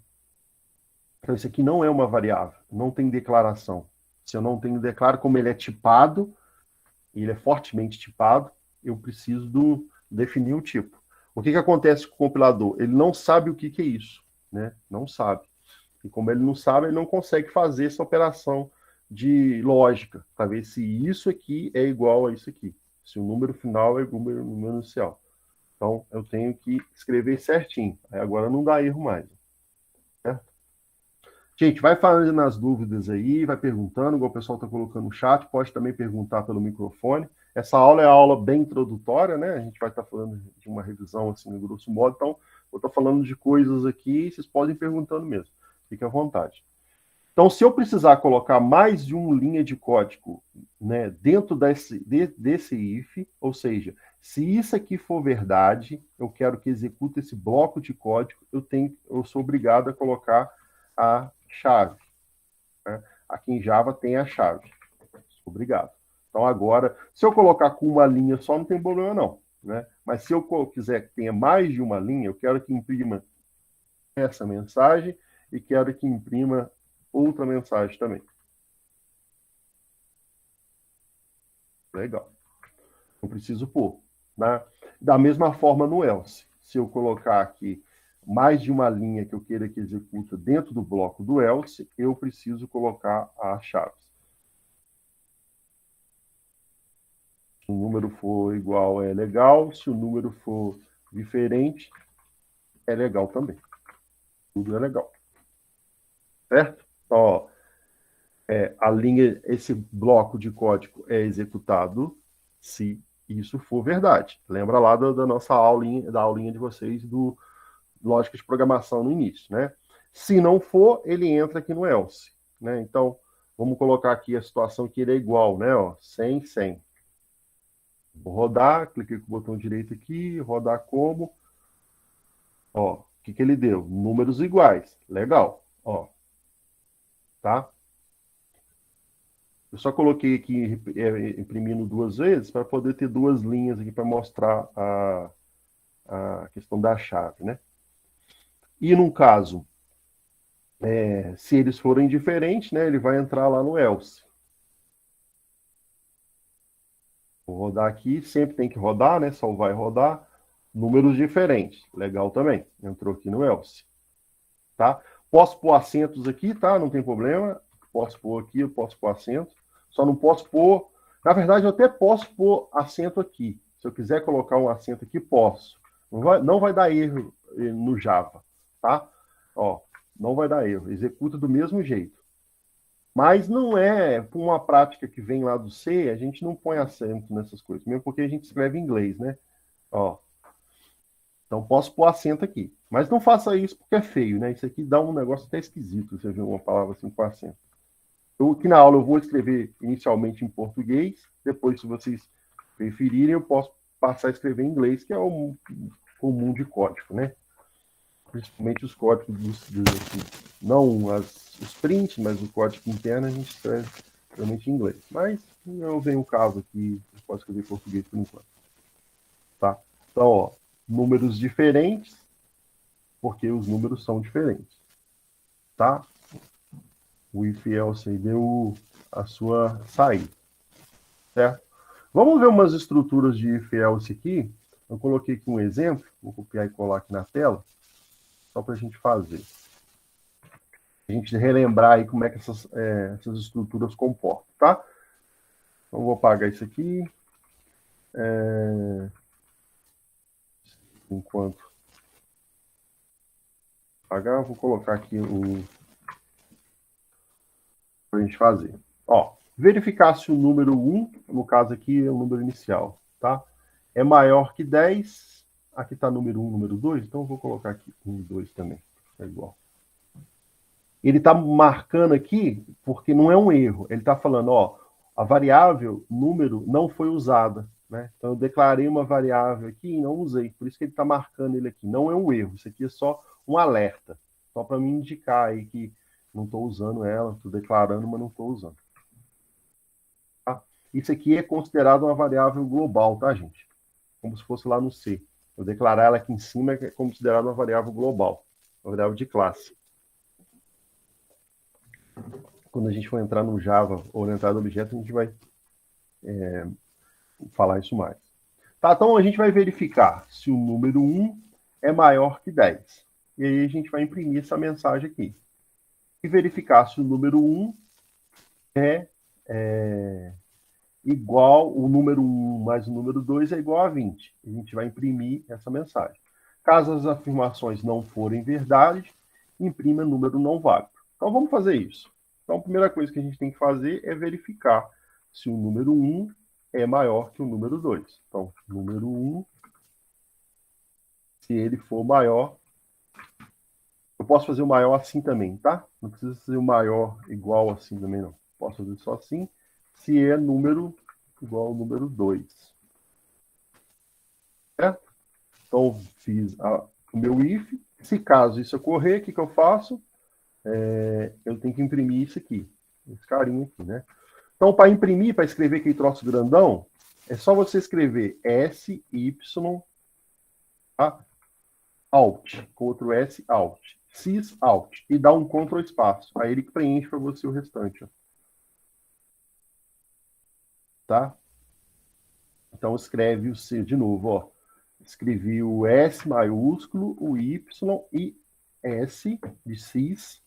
Então, isso aqui não é uma variável, não tem declaração. Se eu não tenho declaro, como ele é tipado, e ele é fortemente tipado, eu preciso definir o tipo. O que acontece com o compilador? Ele não sabe o que é isso, né? Não sabe. E como ele não sabe, ele não consegue fazer essa operação de lógica, para ver se isso aqui é igual a isso aqui. Se o número final é igual ao número inicial. Então, eu tenho que escrever certinho. Aí agora não dá erro mais. Certo? Gente, vai falando nas dúvidas aí, vai perguntando, igual o pessoal está colocando no chat, pode também perguntar pelo microfone. Essa aula é aula bem introdutória, né? A gente vai estar falando de uma revisão, assim, no grosso modo. Então, eu estou falando de coisas aqui, vocês podem ir perguntando mesmo. Fique à vontade. Então, se eu precisar colocar mais de uma linha de código, né, dentro desse if, ou seja, se isso aqui for verdade, eu quero que execute esse bloco de código, eu sou obrigado a colocar a chave. Né? Aqui em Java tem a chave. Obrigado. Então, agora, se eu colocar com uma linha só, não tem problema, não. Né? Mas se eu quiser que tenha mais de uma linha, eu quero que imprima essa mensagem e quero que imprima outra mensagem também. Legal. Não preciso pôr. Né? Da mesma forma no else. Se eu colocar aqui mais de uma linha que eu queira que execute dentro do bloco do else, eu preciso colocar as chaves. Se o número for igual, é legal. Se o número for diferente, é legal também. Tudo é legal. Certo? Então, ó, a linha, esse bloco de código é executado se isso for verdade. Lembra lá da nossa aulinha de vocês do lógica de programação no início, né? Se não for, ele entra aqui no else, né? Então, vamos colocar aqui a situação que ele é igual, né? Ó, 100, 100. Vou rodar, cliquei com o botão direito aqui, rodar como. Ó, o que ele deu? Números iguais. Legal, ó. Tá? Eu só coloquei aqui imprimindo duas vezes para poder ter duas linhas aqui para mostrar a questão da chave, né? E no caso, se eles forem diferentes, né, ele vai entrar lá no else. Vou rodar aqui, sempre tem que rodar, né? Só vai rodar números diferentes. Legal também. Entrou aqui no else. Tá? Posso pôr acentos aqui, tá? Não tem problema. Posso pôr aqui, eu posso pôr acento. Só não posso pôr... Na verdade, eu até posso pôr acento aqui. Se eu quiser colocar um acento aqui, posso. Não vai dar erro no Java, tá? Ó, não vai dar erro. Executa do mesmo jeito. Mas não é, por uma prática que vem lá do C, a gente não põe acento nessas coisas, mesmo porque a gente escreve em inglês, né? Ó, então posso pôr acento aqui. Mas não faça isso porque é feio, né? Isso aqui dá um negócio até esquisito, você vê uma palavra assim com acento. Eu, aqui na aula eu vou escrever inicialmente em português, depois, se vocês preferirem, eu posso passar a escrever em inglês, que é o comum de código, né? Principalmente os códigos não os prints, mas o código interno a gente escreve realmente em inglês. Mas eu venho um caso aqui, eu posso escrever em português por enquanto. Tá? Então, ó, números diferentes, porque os números são diferentes. Tá? O if else aí deu a sua saída. Certo? Vamos ver umas estruturas de if else aqui. Eu coloquei aqui um exemplo, vou copiar e colar aqui na tela, só para a gente fazer. A gente relembrar aí como é que essas estruturas comportam, tá? Então, vou apagar isso aqui. Enquanto apagar, vou colocar aqui para a gente fazer. Ó, verificar se o número 1, no caso aqui é o número inicial, tá? É maior que 10. Aqui está número 1, número 2, então eu vou colocar aqui 1 e 2 também. É igual. Ele está marcando aqui porque não é um erro. Ele está falando, ó, a variável número não foi usada, né? Então eu declarei uma variável aqui e não usei. Por isso que ele está marcando ele aqui. Não é um erro. Isso aqui é só um alerta. Só para me indicar aí que não estou usando ela, estou declarando, mas não estou usando. Tá? Isso aqui é considerado uma variável global, tá, gente? Como se fosse lá no C. Eu declarar ela aqui em cima é considerado uma variável global, uma variável de classe. Quando a gente for entrar no Java orientado a objeto, a gente vai falar isso mais. Tá, então a gente vai verificar se o número 1 é maior que 10. E aí a gente vai imprimir essa mensagem aqui. E verificar se o número 1 é igual, o número 1 mais o número 2 é igual a 20. A gente vai imprimir essa mensagem. Caso as afirmações não forem verdade, imprima número não válido. Então vamos fazer isso. Então a primeira coisa que a gente tem que fazer é verificar se o número 1 é maior que o número 2. Então, número 1, se ele for maior, eu posso fazer o maior assim também, tá? Não precisa ser o maior igual assim também, não. Posso fazer só assim, se é número igual ao número 2. Certo? Então, fiz o meu if. Se caso isso ocorrer, o que eu faço? Eu tenho que imprimir isso aqui. Esse carinha aqui, né? Então, para imprimir, para escrever aquele troço grandão, é só você escrever SY, tá? Alt, Ctrl S, Alt, Sys, Alt, e dá um Ctrl espaço. Aí ele preenche para você o restante. Ó. Tá? Então, escreve o C de novo, ó. Escrevi o S maiúsculo, o Y e S de Sys,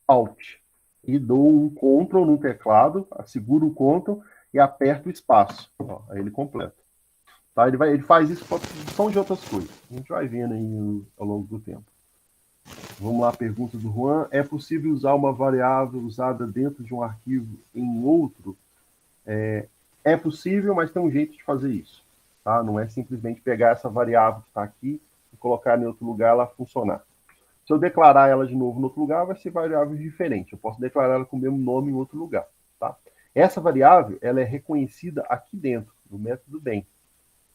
Alt. E dou um Ctrl no teclado, seguro o Ctrl e aperto o espaço. Ó, aí ele completa. Tá? Ele faz isso para função de outras coisas. A gente vai vendo aí ao longo do tempo. Vamos lá, pergunta do Juan. É possível usar uma variável usada dentro de um arquivo em outro? É possível, mas tem um jeito de fazer isso. Tá? Não é simplesmente pegar essa variável que está aqui e colocar em outro lugar ela funcionar. Se eu declarar ela de novo em outro lugar, vai ser variável diferente. Eu posso declarar ela com o mesmo nome em outro lugar. Tá? Essa variável ela é reconhecida aqui dentro, no método bem.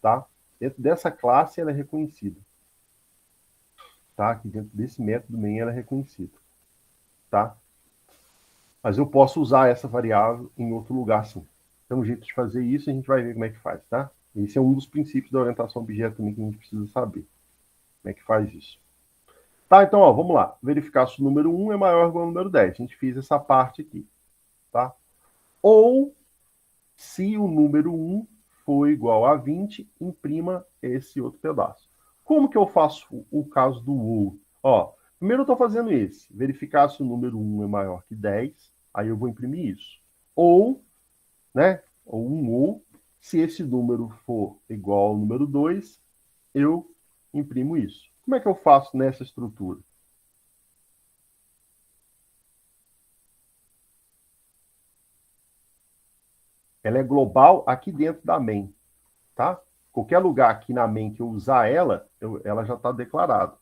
Tá? Dentro dessa classe ela é reconhecida. Tá? Aqui dentro desse método main ela é reconhecida. Tá? Mas eu posso usar essa variável em outro lugar sim. Tem um jeito de fazer isso e a gente vai ver como é que faz, tá? Esse é um dos princípios da orientação a objeto também que a gente precisa saber. Como é que faz isso. Tá, então, ó, vamos lá. Verificar se o número 1 é maior ou igual ao número 10. A gente fez essa parte aqui, tá? Ou, se o número 1 for igual a 20, imprima esse outro pedaço. Como que eu faço o caso do ou? Ó, primeiro eu estou fazendo esse. Verificar se o número 1 é maior que 10. Aí eu vou imprimir isso. Ou, né? Ou ou, se esse número for igual ao número 2, eu imprimo isso. Como é que eu faço nessa estrutura? ela é global aqui dentro da main, tá? Qualquer lugar aqui na main que eu usar ela, ela já está declarada.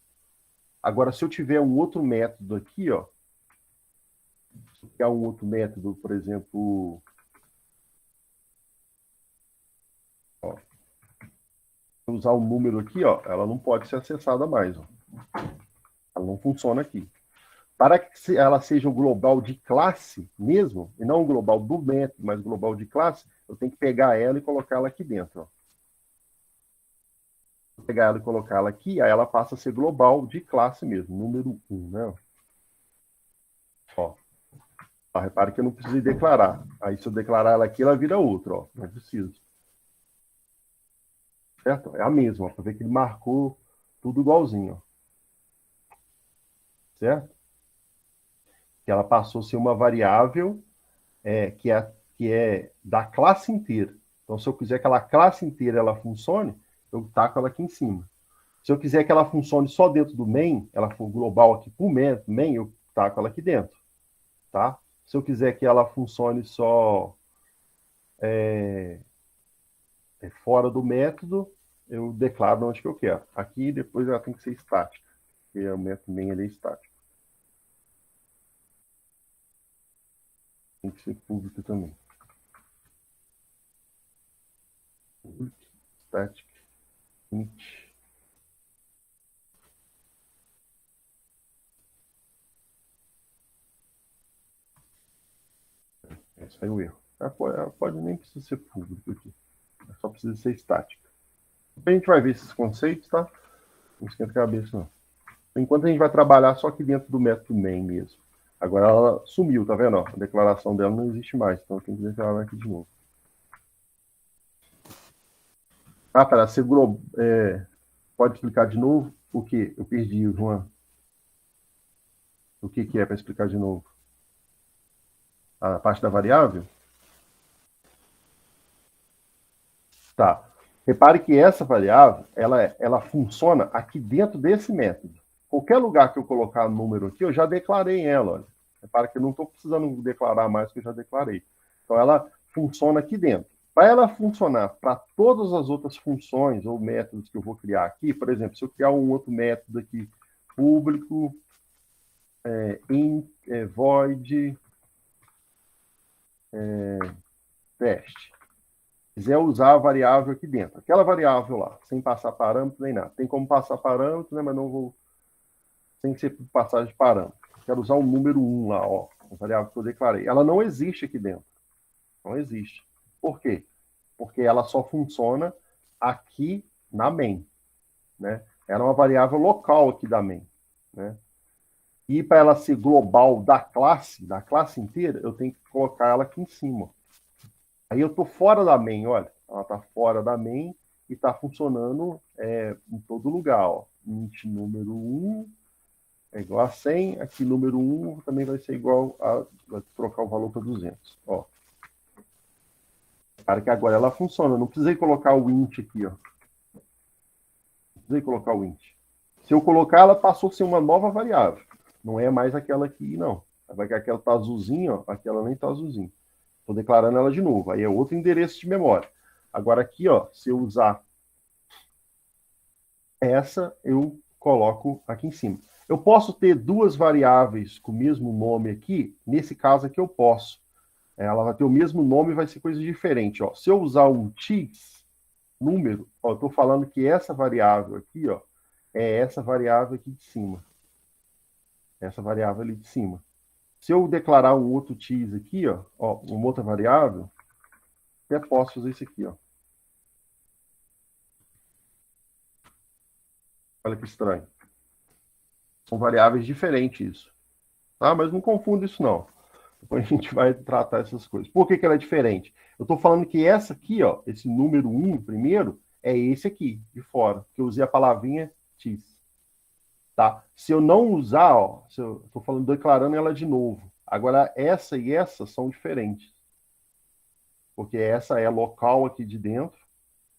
Agora, se eu tiver um outro método aqui, ó, se eu tiver um outro método, por exemplo, ó, usar um número aqui, ó, ela não pode ser acessada mais, ó. Ela não funciona aqui. Para que ela seja um global de classe mesmo, e não um global do método, mas global de classe, eu tenho que pegar ela e colocar ela aqui dentro. Ó. Vou pegar ela e colocar ela aqui, aí ela passa a ser global de classe mesmo, número 1, né? Ó. Ó, repare que eu não preciso declarar. Aí se eu declarar ela aqui, ela vira outra, ó. Não preciso. Certo? É a mesma, para ver que ele marcou tudo igualzinho, ó. Certo? Que ela passou a ser uma variável que é da classe inteira. Então, se eu quiser que aquela classe inteira ela funcione, eu taco ela aqui em cima. Se eu quiser que ela funcione só dentro do main, ela for global aqui para o main, eu taco ela aqui dentro. Tá? Se eu quiser que ela funcione só fora do método, eu declaro onde que eu quero. Aqui, depois ela tem que ser estática, porque o método main ele é estático. Tem que ser público também. Public, static, int. Esse foi o erro. Ela pode nem precisar ser público aqui. Ela só precisa ser estática. A gente vai ver esses conceitos, tá? Não esquenta a cabeça, não. Enquanto a gente vai trabalhar só aqui dentro do método main mesmo. Agora ela sumiu, tá vendo? A declaração dela não existe mais, então tem que declarar aqui de novo. Ah, pera, segurou. Pode explicar de novo? O que? Eu perdi, Juan. O que é para explicar de novo? A parte da variável? Tá. Repare que essa variável, ela funciona aqui dentro desse método. Qualquer lugar que eu colocar número aqui, eu já declarei ela. Olha. Repare que eu não estou precisando declarar mais que eu já declarei. Então, ela funciona aqui dentro. Para ela funcionar para todas as outras funções ou métodos que eu vou criar aqui, por exemplo, se eu criar um outro método aqui, público, void, teste. Quiser usar a variável aqui dentro. Aquela variável lá, sem passar parâmetro nem nada. Tem como passar parâmetro, né, mas não vou... Sem ser passagem de parâmetro. Quero usar o número 1 lá, ó. A variável que eu declarei. Ela não existe aqui dentro. Não existe. Por quê? Porque ela só funciona aqui na main. Né? Ela é uma variável local aqui da main. Né? E para ela ser global da classe inteira, eu tenho que colocar ela aqui em cima. Aí eu estou fora da main, olha. Ela está fora da main e está funcionando em todo lugar. Ó. Int número 1 é igual a 100. Aqui número 1 também vai ser igual a... Vai trocar o valor para 200. Ó. Cara, que agora ela funciona. Não precisei colocar o int aqui. Ó. Não precisei colocar o int. Se eu colocar, ela passou a ser uma nova variável. Não é mais aquela aqui, não. Vai que aquela está azulzinha, ó. Aquela nem está azulzinha. Estou declarando ela de novo. Aí é outro endereço de memória. Agora aqui, ó, se eu usar essa, eu coloco aqui em cima. Eu posso ter duas variáveis com o mesmo nome aqui. Nesse caso aqui eu posso. Ela vai ter o mesmo nome e vai ser coisa diferente. Ó. Se eu usar um x, número, ó, eu estou falando que essa variável aqui, ó, é essa variável aqui de cima. Essa variável ali de cima. Se eu declarar um outro x aqui, ó, uma outra variável, até posso fazer isso aqui, ó. Olha que estranho. São variáveis diferentes isso. Tá? Mas não confunda isso, não. Depois a gente vai tratar essas coisas. Por que ela é diferente? Eu estou falando que essa aqui, ó, esse número 1 primeiro, é esse aqui, de fora. Que eu usei a palavrinha x. Tá? Se eu não usar, ó, se eu estou falando, declarando ela de novo. Agora, essa e essa são diferentes. Porque essa é local aqui de dentro,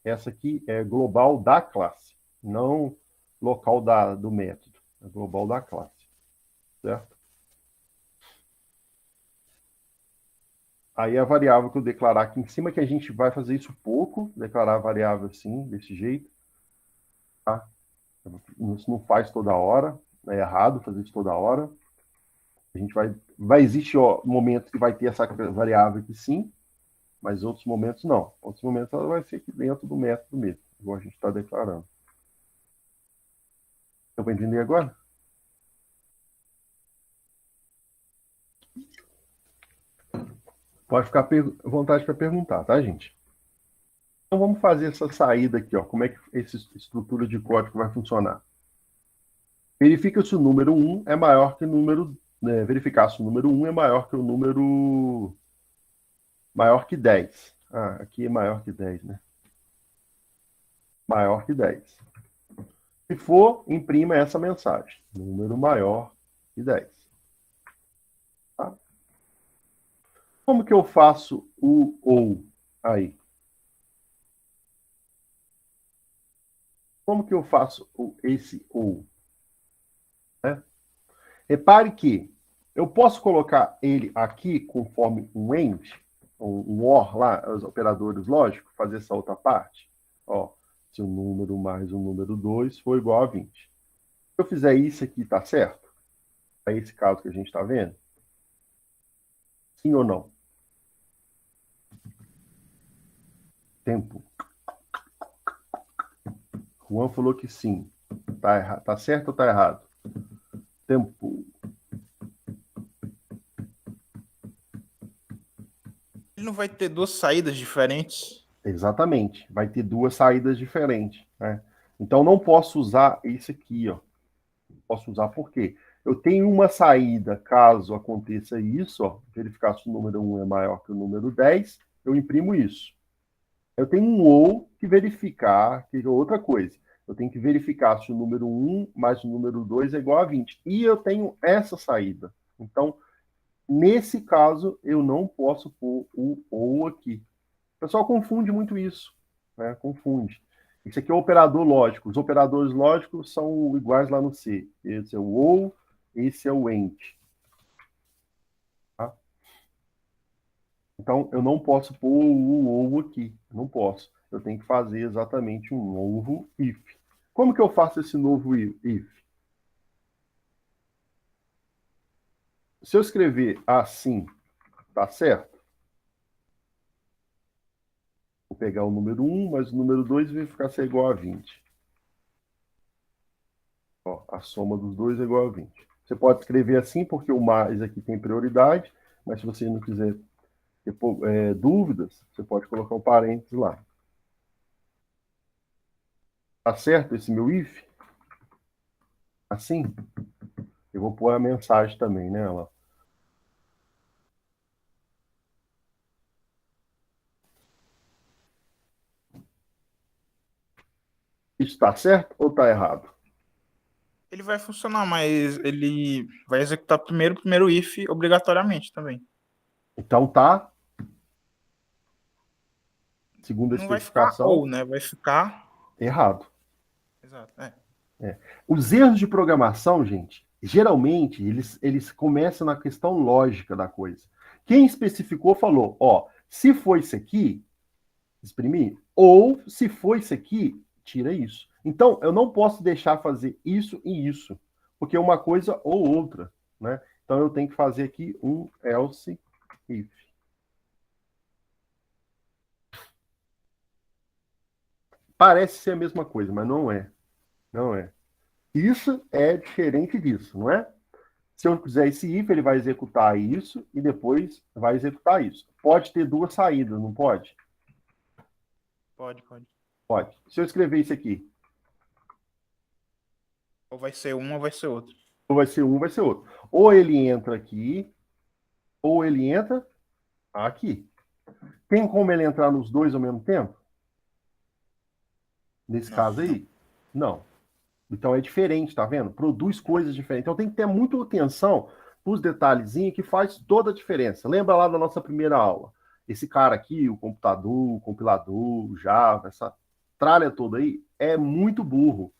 essa aqui é global da classe, não local do método. É global da classe. Certo? Aí a variável que eu declarar aqui em cima, que a gente vai fazer isso pouco, declarar a variável assim, desse jeito, tá? Isso não faz toda hora, é errado fazer isso toda hora. A gente vai existir momentos que vai ter essa variável aqui sim, mas outros momentos não. Outros momentos ela vai ser aqui dentro do método mesmo, igual a gente está declarando. Deu para entender agora? Pode ficar à vontade para perguntar, tá, gente? Então vamos fazer essa saída aqui, ó. Como é que essa estrutura de código vai funcionar? Verifica se o número 1 é maior que o número. Né, verificar se o número 1 é maior que o número. Maior que 10. Ah, aqui é maior que 10, né? Maior que 10. Se for, imprima essa mensagem. Número maior que 10. Tá? Como que eu faço o ou aí? Como que eu faço esse ou? Né? Repare que eu posso colocar ele aqui conforme um AND, um OR lá, os operadores lógicos, fazer essa outra parte. Ó, se o número mais o número 2 for igual a 20. Se eu fizer isso aqui, tá certo? É esse caso que a gente está vendo? Sim ou não? Tempo. Juan falou que sim. Tá certo ou tá errado? Tempo. Ele não vai ter duas saídas diferentes? Exatamente. Vai ter duas saídas diferentes. Né? Então não posso usar isso aqui, ó. Posso usar por quê? Eu tenho uma saída caso aconteça isso, ó, verificar se o número 1 é maior que o número 10, eu imprimo isso. Eu tenho um ou que verificar, que é outra coisa. Eu tenho que verificar se o número 1 mais o número 2 é igual a 20. E eu tenho essa saída. Então, nesse caso, eu não posso pôr o ou aqui. O pessoal confunde muito isso. Né? Confunde. Isso aqui é o operador lógico. Os operadores lógicos são iguais lá no C. Esse é o ou, esse é o AND. Tá? Então, eu não posso pôr o ou aqui. Não posso. Eu tenho que fazer exatamente um novo if. Como que eu faço esse novo if? Se eu escrever assim, tá certo? Vou pegar o número 1 mais o número 2 e verificar se é igual a 20. Ó, a soma dos dois é igual a 20. Você pode escrever assim, porque o mais aqui tem prioridade, mas se você não quiser ter dúvidas, você pode colocar um parênteses lá. Tá certo esse meu if? Assim? Eu vou pôr a mensagem também, né? Lá. Isso está certo ou está errado? Ele vai funcionar, mas ele vai executar primeiro o primeiro if obrigatoriamente também. Então tá, segundo a Não vai ficar especificação, ou, né? Vai ficar. errado. Exato. Os erros de programação, gente, geralmente eles começam na questão lógica da coisa. Quem especificou falou, ó, se for isso aqui, exprimir, ou se for isso aqui, tira isso. Então, eu não posso deixar fazer isso e isso, porque é uma coisa ou outra, né? Então, eu tenho que fazer aqui um else if. Parece ser a mesma coisa, mas não é. Não é. Isso é diferente disso, não é? Se eu fizer esse if, ele vai executar isso e depois vai executar isso. Pode ter duas saídas, não pode? Pode, pode. Pode. Se eu escrever isso aqui, Ou vai ser um ou vai ser outro. ou vai ser um, vai ser outro. Ou ele entra aqui, ou ele entra aqui. Tem como ele entrar nos dois ao mesmo tempo? Nesse Não. caso aí? Não. Então é diferente, tá vendo? Produz coisas diferentes. Então tem que ter muita atenção para os detalhezinhos que faz toda a diferença. Lembra lá da nossa primeira aula? Esse cara aqui, o computador, o compilador, o Java, essa tralha toda aí, é muito burro.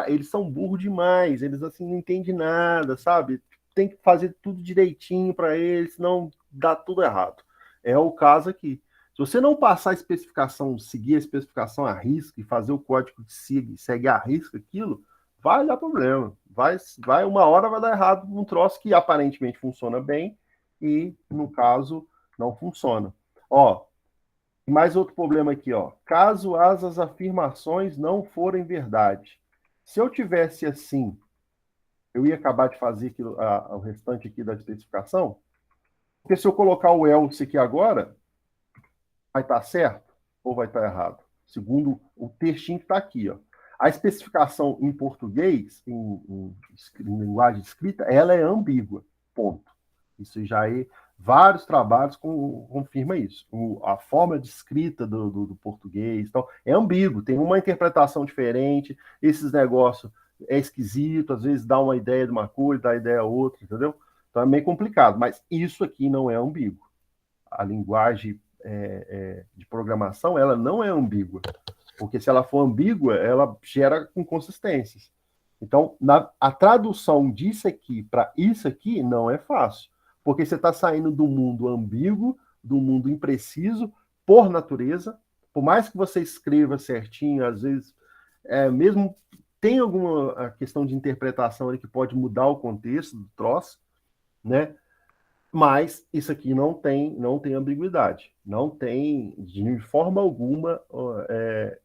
Eles são burros demais, eles assim não entendem nada, sabe? Tem que fazer tudo direitinho para eles, senão dá tudo errado. É o caso aqui. Se você não passar a especificação, seguir a especificação à risca e fazer o código que segue à risca aquilo, vai dar problema. Uma hora vai dar errado um troço que aparentemente funciona bem e, no caso, não funciona. Ó, mais outro problema aqui, ó. Caso as afirmações não forem verdade. Se eu tivesse assim, eu ia acabar de fazer aquilo, o restante aqui da especificação, porque se eu colocar o else aqui agora, vai estar certo ou vai estar errado? Segundo o textinho que está aqui, ó. A especificação em português, em linguagem escrita, ela é ambígua. Ponto. Isso já é vários trabalhos confirma isso. A forma de escrita do português, então, é ambíguo, tem uma interpretação diferente, esses negócios é esquisito, às vezes dá uma ideia de uma coisa, dá ideia outra, entendeu? Então é meio complicado, mas isso aqui não é ambíguo. A linguagem de programação, ela não é ambígua, porque se ela for ambígua, ela gera inconsistências. Então, a tradução disso aqui para isso aqui não é fácil, porque você está saindo do mundo ambíguo, do mundo impreciso, por natureza, por mais que você escreva certinho, às vezes, mesmo tem alguma questão de interpretação ali que pode mudar o contexto do troço, né? Mas isso aqui não tem ambiguidade, não tem de forma alguma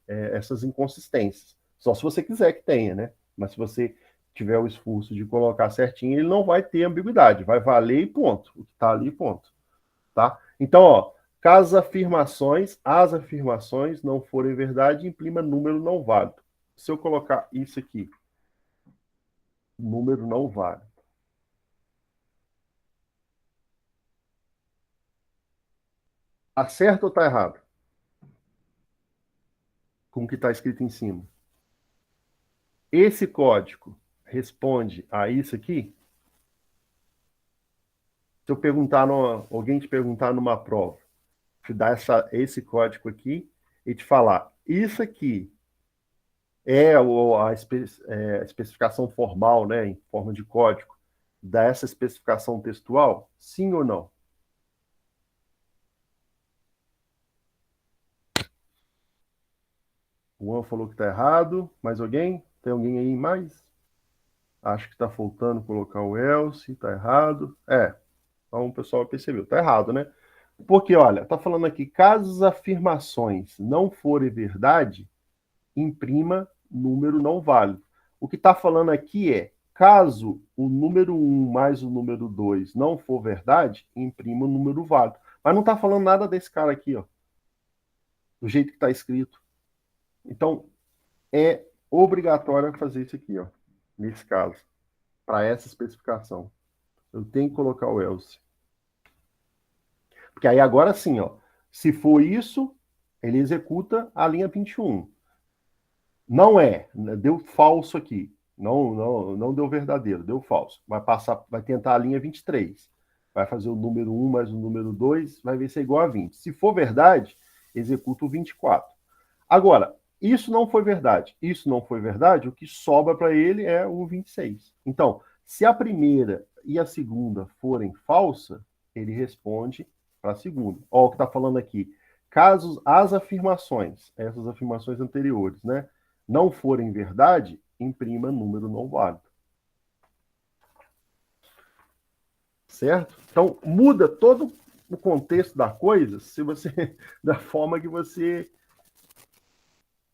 essas inconsistências. Só se você quiser que tenha, né? Mas se você tiver o esforço de colocar certinho, ele não vai ter ambiguidade, vai valer e ponto. O que está ali, ponto. Tá? Então, ó, caso as afirmações não forem verdade, imprima número não válido. Se eu colocar isso aqui, número não válido. Tá certo ou tá errado? Com o que está escrito em cima. Esse código responde a isso aqui? Se eu perguntar, alguém te perguntar numa prova, te dar esse código aqui e te falar, isso aqui é a especificação formal, né, em forma de código, dessa especificação textual? Sim ou não? O Juan falou que está errado. Mais alguém? Tem alguém aí mais? Acho que está faltando colocar o else, está errado. Então o pessoal percebeu, está errado, né? Porque, olha, está falando aqui, caso as afirmações não forem verdade, imprima número não válido. O que está falando aqui é, caso o número 1 mais o número 2 não for verdade, imprima o número válido. Mas não está falando nada desse cara aqui, ó. Do jeito que está escrito. Então, é obrigatório fazer isso aqui, ó. Nesse caso. Para essa especificação. Eu tenho que colocar o else. Porque aí agora sim, ó. Se for isso, ele executa a linha 21. Não deu falso aqui. Não deu verdadeiro, deu falso. Vai tentar a linha 23. Vai fazer o número 1 mais o número 2, vai ver se é igual a 20. Se for verdade, executa o 24. Agora, isso não foi verdade. Isso não foi verdade, o que sobra para ele é o 26. Então, se a primeira e a segunda forem falsa, ele responde para a segunda. Olha o que está falando aqui. Caso as afirmações, essas afirmações anteriores, né, não forem verdade, imprima número não válido. Certo? Então, muda todo o contexto da coisa se você da forma que você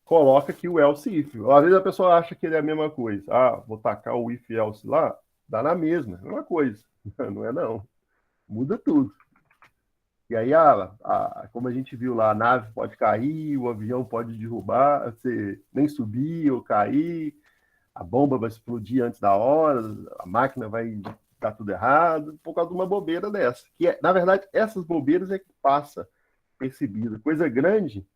coloca aqui o else if. Às vezes a pessoa acha que ele é a mesma coisa. Vou tacar o if else lá, dá na mesma coisa. Não é não. Muda tudo. E aí, como a gente viu lá, a nave pode cair, o avião pode derrubar, você nem subir ou cair, a bomba vai explodir antes da hora, a máquina vai dar tudo errado, por causa de uma bobeira dessa. Na verdade, essas bobeiras é que passa percebida. Coisa grande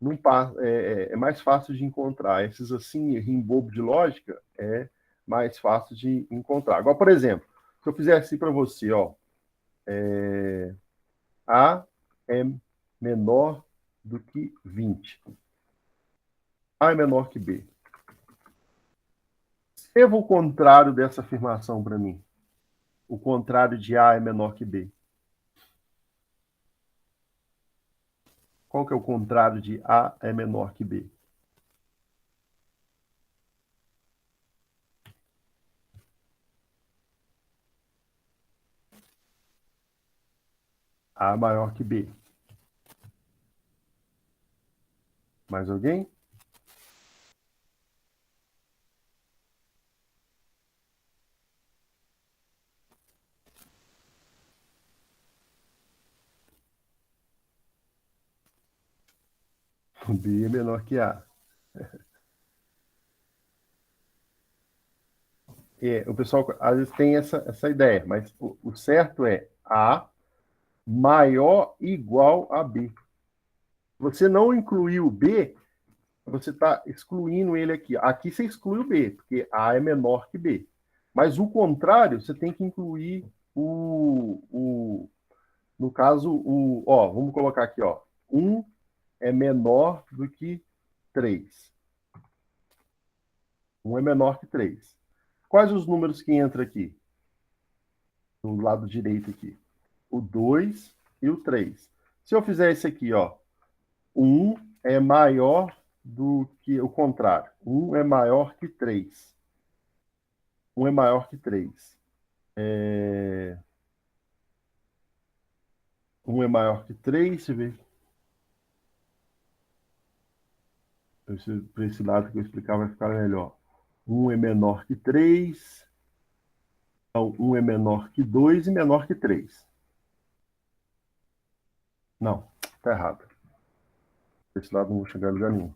não passa, é mais fácil de encontrar. Esses assim, rimbobo de lógica, é mais fácil de encontrar. Agora, por exemplo, se eu fizer assim para você, ó, A é menor do que 20. A é menor que B. Escreva o contrário dessa afirmação para mim. O contrário de A é menor que B. Qual que é o contrário de A é menor que B? A maior que B. Mais alguém? O B é menor que A. O pessoal às vezes tem essa ideia, mas o certo é A maior igual a B. Você não incluiu o B, você está excluindo ele aqui. Aqui você exclui o B, porque A é menor que B. Mas o contrário, você tem que incluir no caso, vamos colocar aqui, 1 é menor do que 3. 1 é menor que 3. Quais os números que entram aqui? Do lado direito aqui. O 2 e o 3. Se eu fizer esse aqui, 1 é maior do que o contrário. 1 é maior que 3. 1 é maior que 3. 1 é maior que 3, deixa eu ver. Para esse lado que eu explicar vai ficar melhor. 1 é menor que 3. Então, 1 é menor que 2 e menor que 3. Não, está errado. Esse lado não vou chegar a lugar nenhum.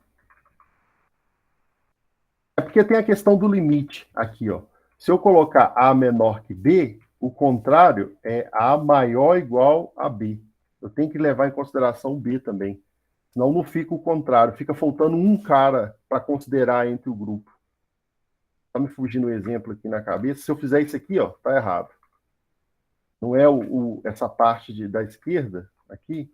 É porque tem a questão do limite aqui, ó. Se eu colocar A menor que B, o contrário é A maior ou igual a B. Eu tenho que levar em consideração B também. Senão não fica o contrário. Fica faltando um cara para considerar entre o grupo. Está me fugindo um exemplo aqui na cabeça. Se eu fizer isso aqui, ó, tá errado. Não é essa parte da esquerda aqui,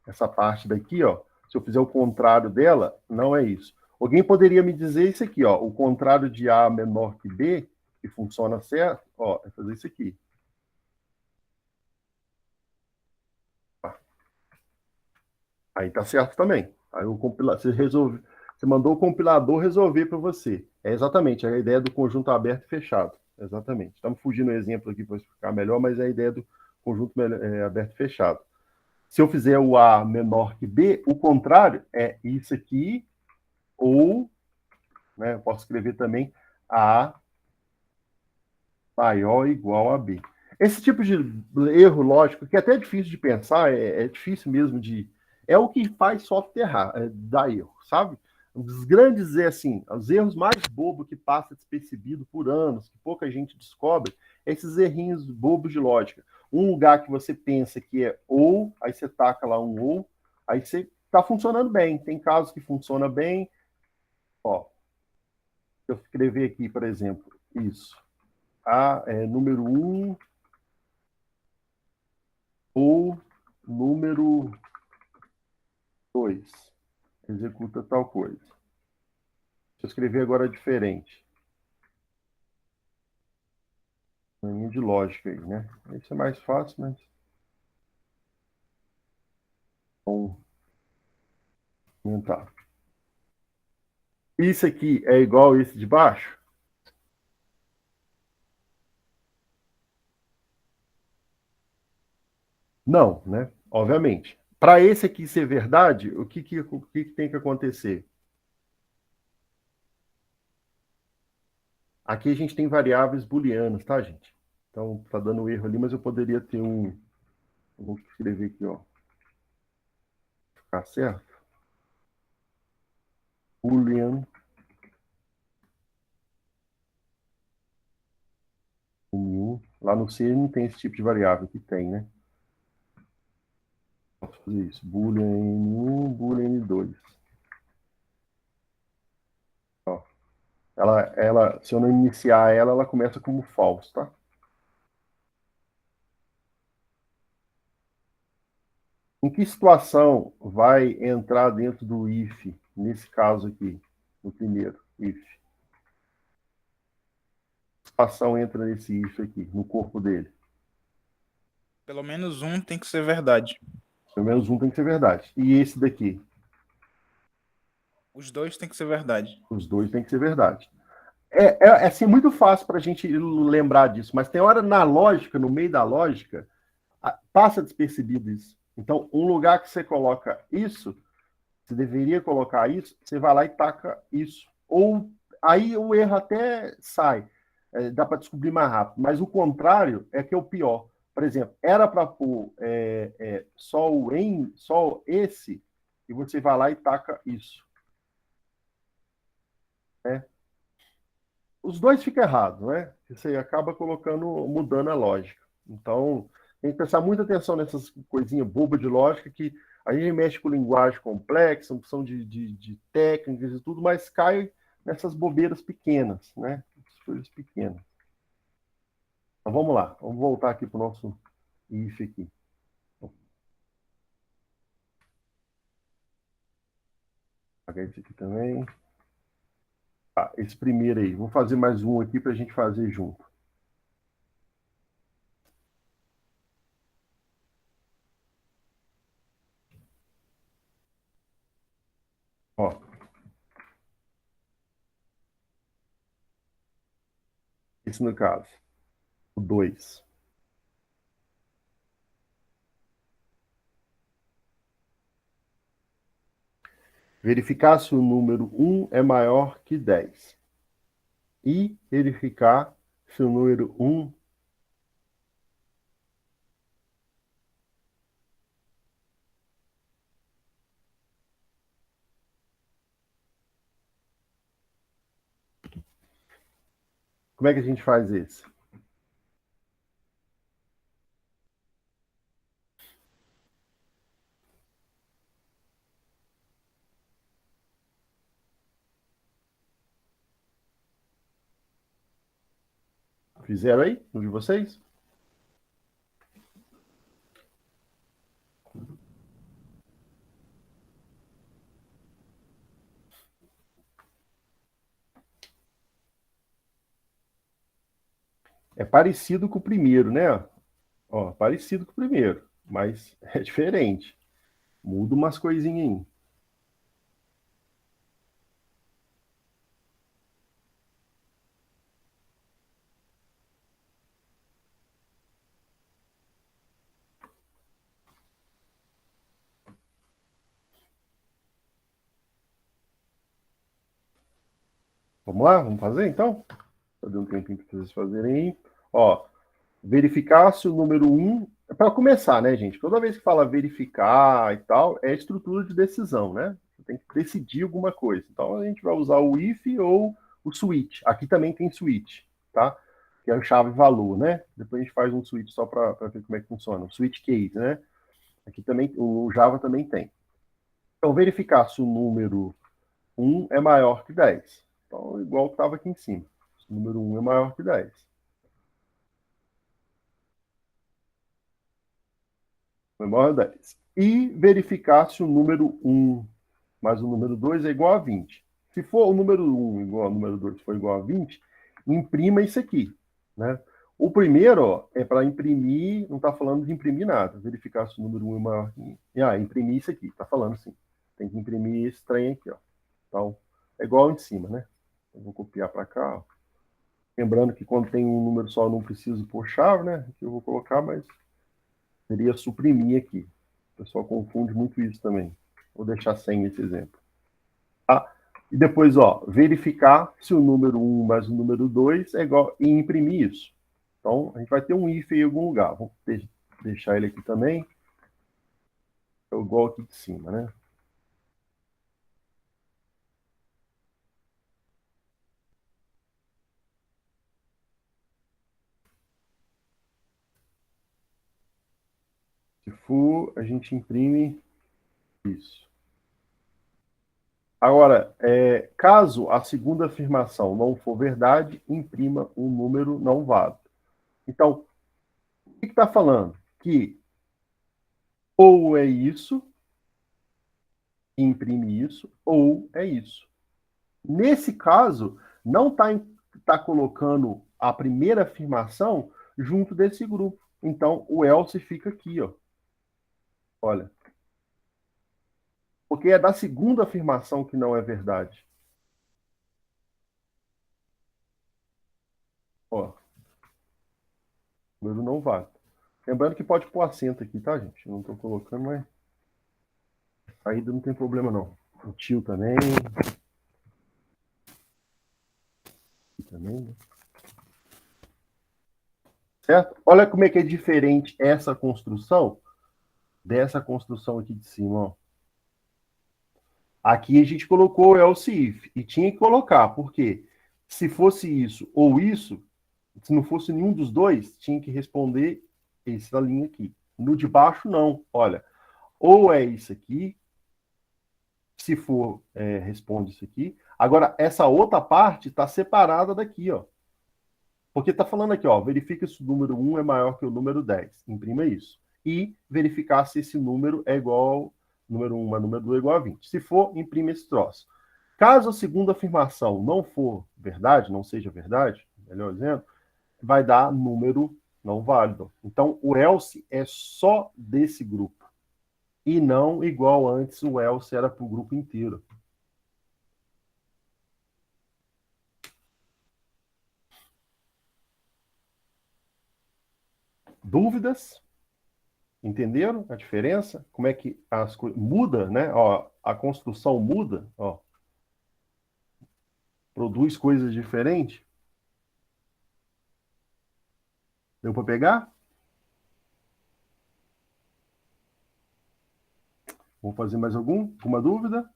essa parte daqui, ó. Se eu fizer o contrário dela, não é isso. Alguém poderia me dizer isso aqui, ó. O contrário de A menor que B, que funciona certo, ó, é fazer isso aqui. Aí tá certo também. Aí você mandou o compilador resolver para você. É exatamente a ideia do conjunto aberto e fechado. Exatamente. Estamos fugindo do exemplo aqui para explicar melhor, mas é a ideia do conjunto aberto e fechado. Se eu fizer o A menor que B, o contrário é isso aqui, ou, né, eu posso escrever também A maior ou igual a B. Esse tipo de erro lógico, que é até difícil de pensar, é difícil mesmo de. É o que faz software errar, dar erro, sabe? Os grandes, assim, os erros mais bobos que passa despercebido por anos, que pouca gente descobre, esses errinhos bobos de lógica. Um lugar que você pensa que é ou, aí você taca lá um ou, aí você está funcionando bem. Tem casos que funciona bem. Ó, se eu escrever aqui, por exemplo, isso. A é número 1 ou número 2 executa tal coisa. Se eu escrever agora diferente. Linha de lógica aí, né? Isso é mais fácil, mas. Vamos aumentar. Isso aqui é igual esse de baixo? Não, né? Obviamente. Para esse aqui ser verdade, o que tem que acontecer? Aqui a gente tem variáveis booleanas, tá, gente? Então, tá dando erro ali, mas eu poderia ter um. Vou escrever aqui, ó. Ficar certo? Boolean N1. Lá no C não tem esse tipo de variável. Aqui tem, né? Posso fazer isso. Boolean N1, Boolean N2. Ó. Se eu não iniciar ela, ela começa como false, tá? Em que situação vai entrar dentro do if, nesse caso aqui, no primeiro if? Que situação entra nesse if aqui, no corpo dele? Pelo menos um tem que ser verdade. Pelo menos um tem que ser verdade. E esse daqui? Os dois tem que ser verdade. Os dois tem que ser verdade. É assim, muito fácil para a gente lembrar disso, mas tem hora na lógica, no meio da lógica, passa despercebido isso. Então, um lugar que você coloca isso, você deveria colocar isso, você vai lá e taca isso. Ou aí o erro até sai, dá para descobrir mais rápido. Mas o contrário é que é o pior. Por exemplo, era para pôr só o em, só esse, e você vai lá e taca isso. Né? Os dois ficam errados, né? Você acaba colocando, mudando a lógica. Então, tem que prestar muita atenção nessas coisinhas bobas de lógica que a gente mexe com linguagem complexa, opção de técnicas e tudo, mas cai nessas bobeiras pequenas, né? Essas coisas pequenas. Então, vamos lá. Vamos voltar aqui para o nosso if aqui. Vou apagar esse aqui também. Tá, esse primeiro aí. Vou fazer mais um aqui para a gente fazer junto. Ó, esse no caso. O 2. Verificar se o número 1 é maior que 10. E verificar se o número 1 Como é que a gente faz isso? Fizeram aí, no de vocês? É parecido com o primeiro, né? Ó, parecido com o primeiro, mas é diferente. Muda umas coisinhas aí. Vamos lá? Vamos fazer então? Só deu um tempinho para vocês fazerem aí. Ó, verificar se o número 1. É para começar, né, gente? Toda vez que fala verificar e tal, é estrutura de decisão, né? Você tem que decidir alguma coisa. Então a gente vai usar o if ou o switch. Aqui também tem switch, tá? Que é a chave valor, né? Depois a gente faz um switch só para ver como é que funciona. O switch case, né? Aqui também, o Java também tem. Então, verificar se o número 1 é maior que 10. Então, igual que estava aqui em cima. Se o número 1 é maior que 10. É maior que 10. E verificar se o número 1 mais o número 2 é igual a 20. Se for o número 1 igual ao número 2 for igual a 20, imprima isso aqui. Né? O primeiro ó, é para imprimir, não está falando de imprimir nada. Verificar se o número 1 é maior que... imprimir isso aqui. Está falando assim. Tem que imprimir esse trem aqui. Ó. Então, é igual em cima, né? Eu vou copiar para cá. Ó. Lembrando que quando tem um número só, eu não preciso pôr chave, né? Aqui eu vou colocar, mas seria suprimir aqui. O pessoal confunde muito isso também. Vou deixar sem esse exemplo. Tá? E depois, ó, verificar se o número 1 mais o número 2 é igual e imprimir isso. Então, a gente vai ter um if em algum lugar. Vou deixar ele aqui também. É igual aqui de cima, né? Se for, a gente imprime isso. Agora, caso a segunda afirmação não for verdade, imprima um número não válido. Então, o que está falando? Que ou é isso, imprime isso, ou é isso. Nesse caso, não está colocando a primeira afirmação junto desse grupo. Então, o else fica aqui, ó. Olha, Porque é da segunda afirmação que não é verdade. Ó, número não vale. Lembrando que pode pôr acento aqui, tá, gente? Eu não estou colocando, mas saída não tem problema, não. O tio também. Aqui também, né? Certo? Olha como é que é diferente essa construção dessa construção aqui de cima, ó. Aqui a gente colocou o else if e tinha que colocar, porque se fosse isso ou isso, se não fosse nenhum dos dois, tinha que responder essa linha aqui. No de baixo, não. Olha, ou é isso aqui, se for, responde isso aqui. Agora, essa outra parte está separada daqui, ó. Porque está falando aqui, ó, verifica se o número 1 é maior que o número 10. Imprima isso. E verificar se esse número é igual, número 1 mais número 2 é igual a 20. Se for, imprime esse troço. Caso a segunda afirmação não for verdade, não seja verdade, melhor dizendo, vai dar número não válido. Então, o else é só desse grupo. E não igual antes o else era para o grupo inteiro. Dúvidas? Entenderam a diferença? Como é que as coisas muda, né? Ó, a construção muda, ó. Produz coisas diferentes. Deu para pegar? Vou fazer mais alguma dúvida?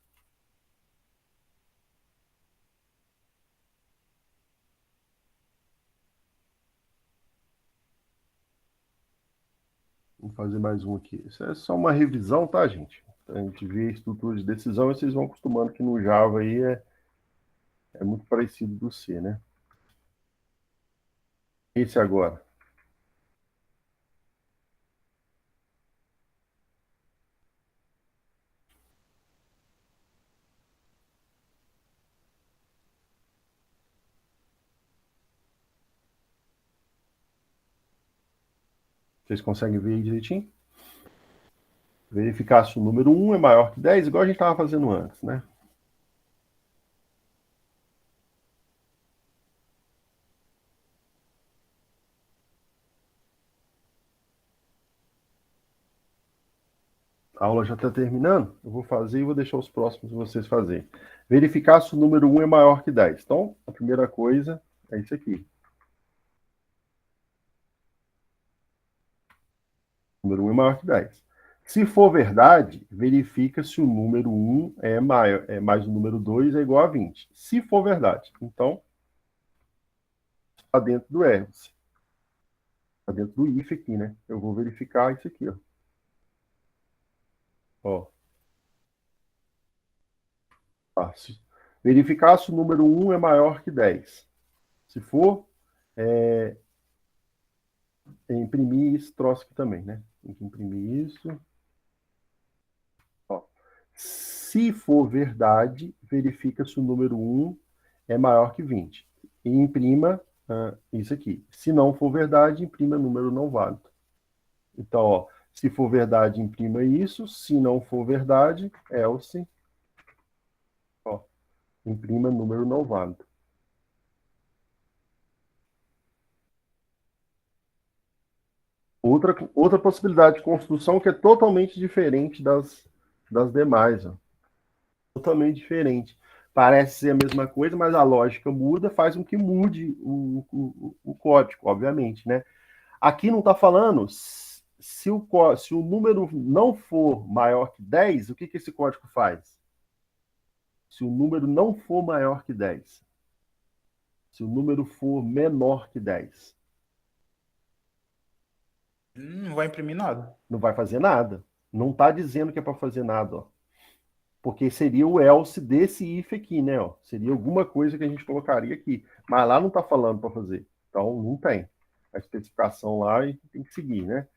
Vou fazer mais um aqui. Isso é só uma revisão, tá, gente? A gente vê a estrutura de decisão e vocês vão acostumando que no Java aí é muito parecido do C, né? Esse agora. Vocês conseguem ver aí direitinho? Verificar se o número 1 é maior que 10, igual a gente estava fazendo antes, né? A aula já está terminando. Eu vou fazer e vou deixar os próximos vocês fazerem. Verificar se o número 1 é maior que 10. Então, a primeira coisa é isso aqui. O número 1 é maior que 10. Se for verdade, verifica se o número 1 é maior, mais o número 2 é igual a 20. Se for verdade. Então, está dentro do else. Está dentro do if aqui, né? Eu vou verificar isso aqui, ó. Ó. Fácil. Verificar se o número 1 é maior que 10. Se for, imprimir esse troço aqui também, né? Tem que imprimir isso. Ó. Se for verdade, verifica se o número 1 é maior que 20. E imprima isso aqui. Se não for verdade, imprima número não válido. Então, ó, se for verdade, imprima isso. Se não for verdade, else. Ó, imprima número não válido. Outra possibilidade de construção que é totalmente diferente das demais. Ó. Totalmente diferente. Parece ser a mesma coisa, mas a lógica muda, faz com que mude o código, obviamente. Né? Aqui não está falando se o número não for maior que 10, o que esse código faz? Se o número não for maior que 10. Se o número for menor que 10. Não vai imprimir nada. Não vai fazer nada. Não está dizendo que é para fazer nada. Ó. Porque seria o else desse if aqui, né? Ó. Seria alguma coisa que a gente colocaria aqui. Mas lá não está falando para fazer. Então, não tem. A especificação lá e tem que seguir, né?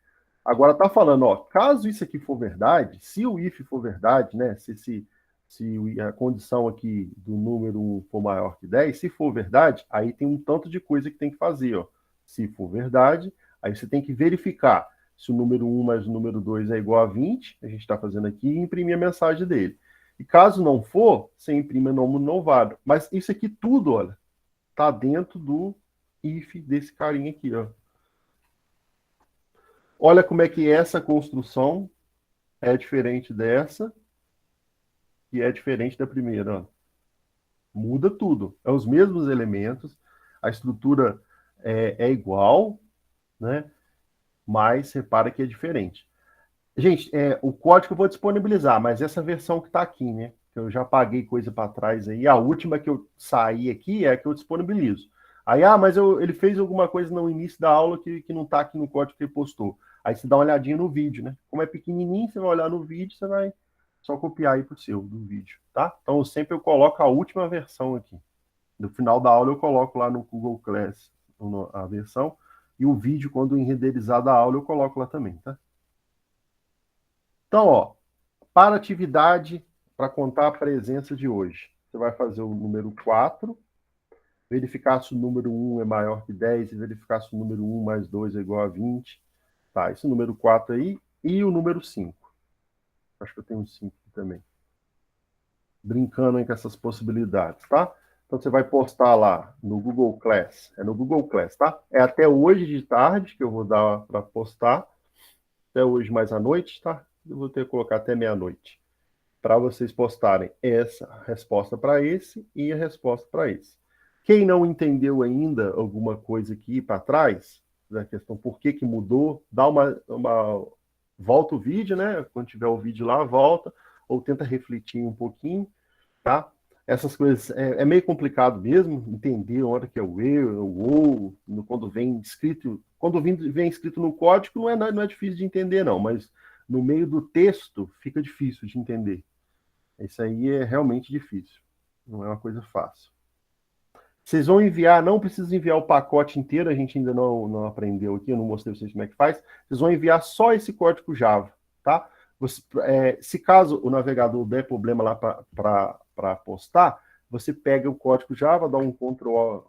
Agora está falando, ó, caso isso aqui for verdade, se o if for verdade, né? Se a condição aqui do número 1 for maior que 10, se for verdade, aí tem um tanto de coisa que tem que fazer, ó. Se for verdade, aí você tem que verificar se o número 1 mais o número 2 é igual a 20, a gente está fazendo aqui, e imprimir a mensagem dele. E caso não for, você imprime número não válido. Mas isso aqui tudo, olha, tá dentro do if desse carinha aqui, ó. Olha como é que essa construção é diferente dessa e é diferente da primeira, ó. Muda tudo. É os mesmos elementos, a estrutura é igual, né? Mas repara que é diferente. Gente, o código eu vou disponibilizar, mas essa versão que está aqui, né? Eu já paguei coisa para trás aí. A última que eu saí aqui é a que eu disponibilizo. Aí, mas ele fez alguma coisa no início da aula que não está aqui no código que ele postou. Aí você dá uma olhadinha no vídeo, né? Como é pequenininho, você vai olhar no vídeo, você vai só copiar aí para o seu, do vídeo, tá? Então, sempre eu coloco a última versão aqui. No final da aula, eu coloco lá no Google Class a versão. E o vídeo, quando renderizar da aula, eu coloco lá também, tá? Então, ó, para atividade, para contar a presença de hoje, você vai fazer o número 4, verificar se o número 1 é maior que 10 e verificar se o número 1 mais 2 é igual a 20. Tá, esse número 4 aí e o número 5. Acho que eu tenho um 5 aqui também. Brincando aí com essas possibilidades, tá? Então você vai postar lá no Google Class. É no Google Class, tá? É até hoje de tarde que eu vou dar para postar. Até hoje mais à noite, tá? Eu vou ter que colocar até meia-noite, para vocês postarem essa resposta para esse e a resposta para esse. Quem não entendeu ainda alguma coisa aqui para trás, da questão por que mudou, dá volta o vídeo, né? Quando tiver o vídeo lá, volta, ou tenta refletir um pouquinho, tá? Essas coisas é meio complicado mesmo, entender a hora que é o eu, o ou, quando vem escrito, vem escrito no código, não é difícil de entender, não, mas no meio do texto fica difícil de entender. Isso aí é realmente difícil. Não é uma coisa fácil. Vocês vão enviar, não precisa enviar o pacote inteiro, a gente ainda não aprendeu aqui, eu não mostrei para vocês como é que faz. Vocês vão enviar só esse código Java, tá? Se caso o navegador der problema lá para postar, você pega o código Java, dá um Ctrl,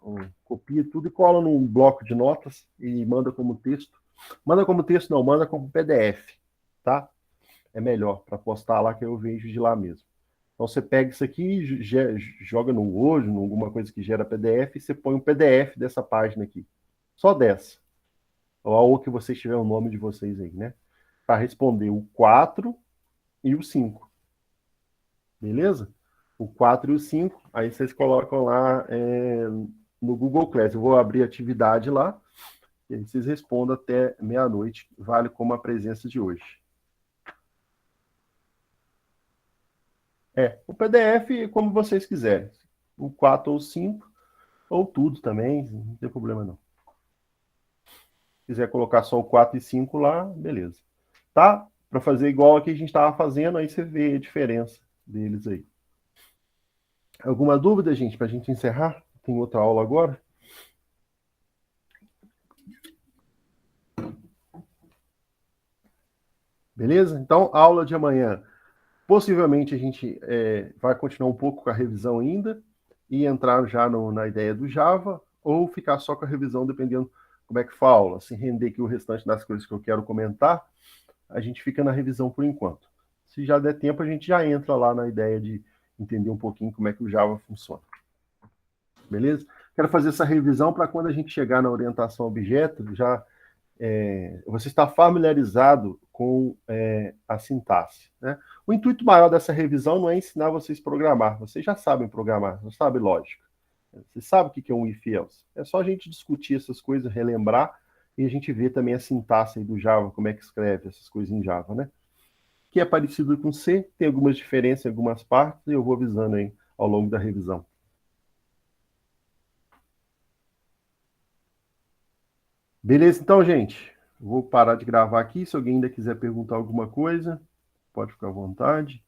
copia tudo e cola num bloco de notas e manda como texto. Manda como texto não, manda como PDF, tá? É melhor para postar lá que eu vejo de lá mesmo. Então você pega isso aqui, joga no Word, em alguma coisa que gera PDF, e você põe um PDF dessa página aqui. Só dessa. Ou que vocês tiverem o nome de vocês aí, né? Para responder o 4 e o 5. Beleza? O 4 e o 5, aí vocês colocam lá no Google Class. Eu vou abrir a atividade lá, e aí vocês respondam até meia-noite, vale como a presença de hoje. O PDF, como vocês quiserem. O 4 ou o 5, ou tudo também, não tem problema não. Se quiser colocar só o 4 e 5 lá, beleza. Tá? Para fazer igual a que a gente estava fazendo, aí você vê a diferença deles aí. Alguma dúvida, gente, para a gente encerrar? Tem outra aula agora? Beleza? Então, aula de amanhã. Possivelmente a gente vai continuar um pouco com a revisão ainda e entrar já na ideia do Java, ou ficar só com a revisão, dependendo como é que fala. Se render aqui o restante das coisas que eu quero comentar, a gente fica na revisão por enquanto. Se já der tempo, a gente já entra lá na ideia de entender um pouquinho como é que o Java funciona. Beleza? Quero fazer essa revisão para quando a gente chegar na orientação a objeto, já você está familiarizado com a sintaxe. Né? O intuito maior dessa revisão não é ensinar vocês a programar. Vocês já sabem programar, já sabem lógica. Você sabe o que é um if-else. É só a gente discutir essas coisas, relembrar, e a gente vê também a sintaxe aí do Java, como é que escreve essas coisas em Java, né? Que é parecido com C, tem algumas diferenças em algumas partes, e eu vou avisando aí ao longo da revisão. Beleza, então, gente? Vou parar de gravar aqui. Se alguém ainda quiser perguntar alguma coisa, pode ficar à vontade.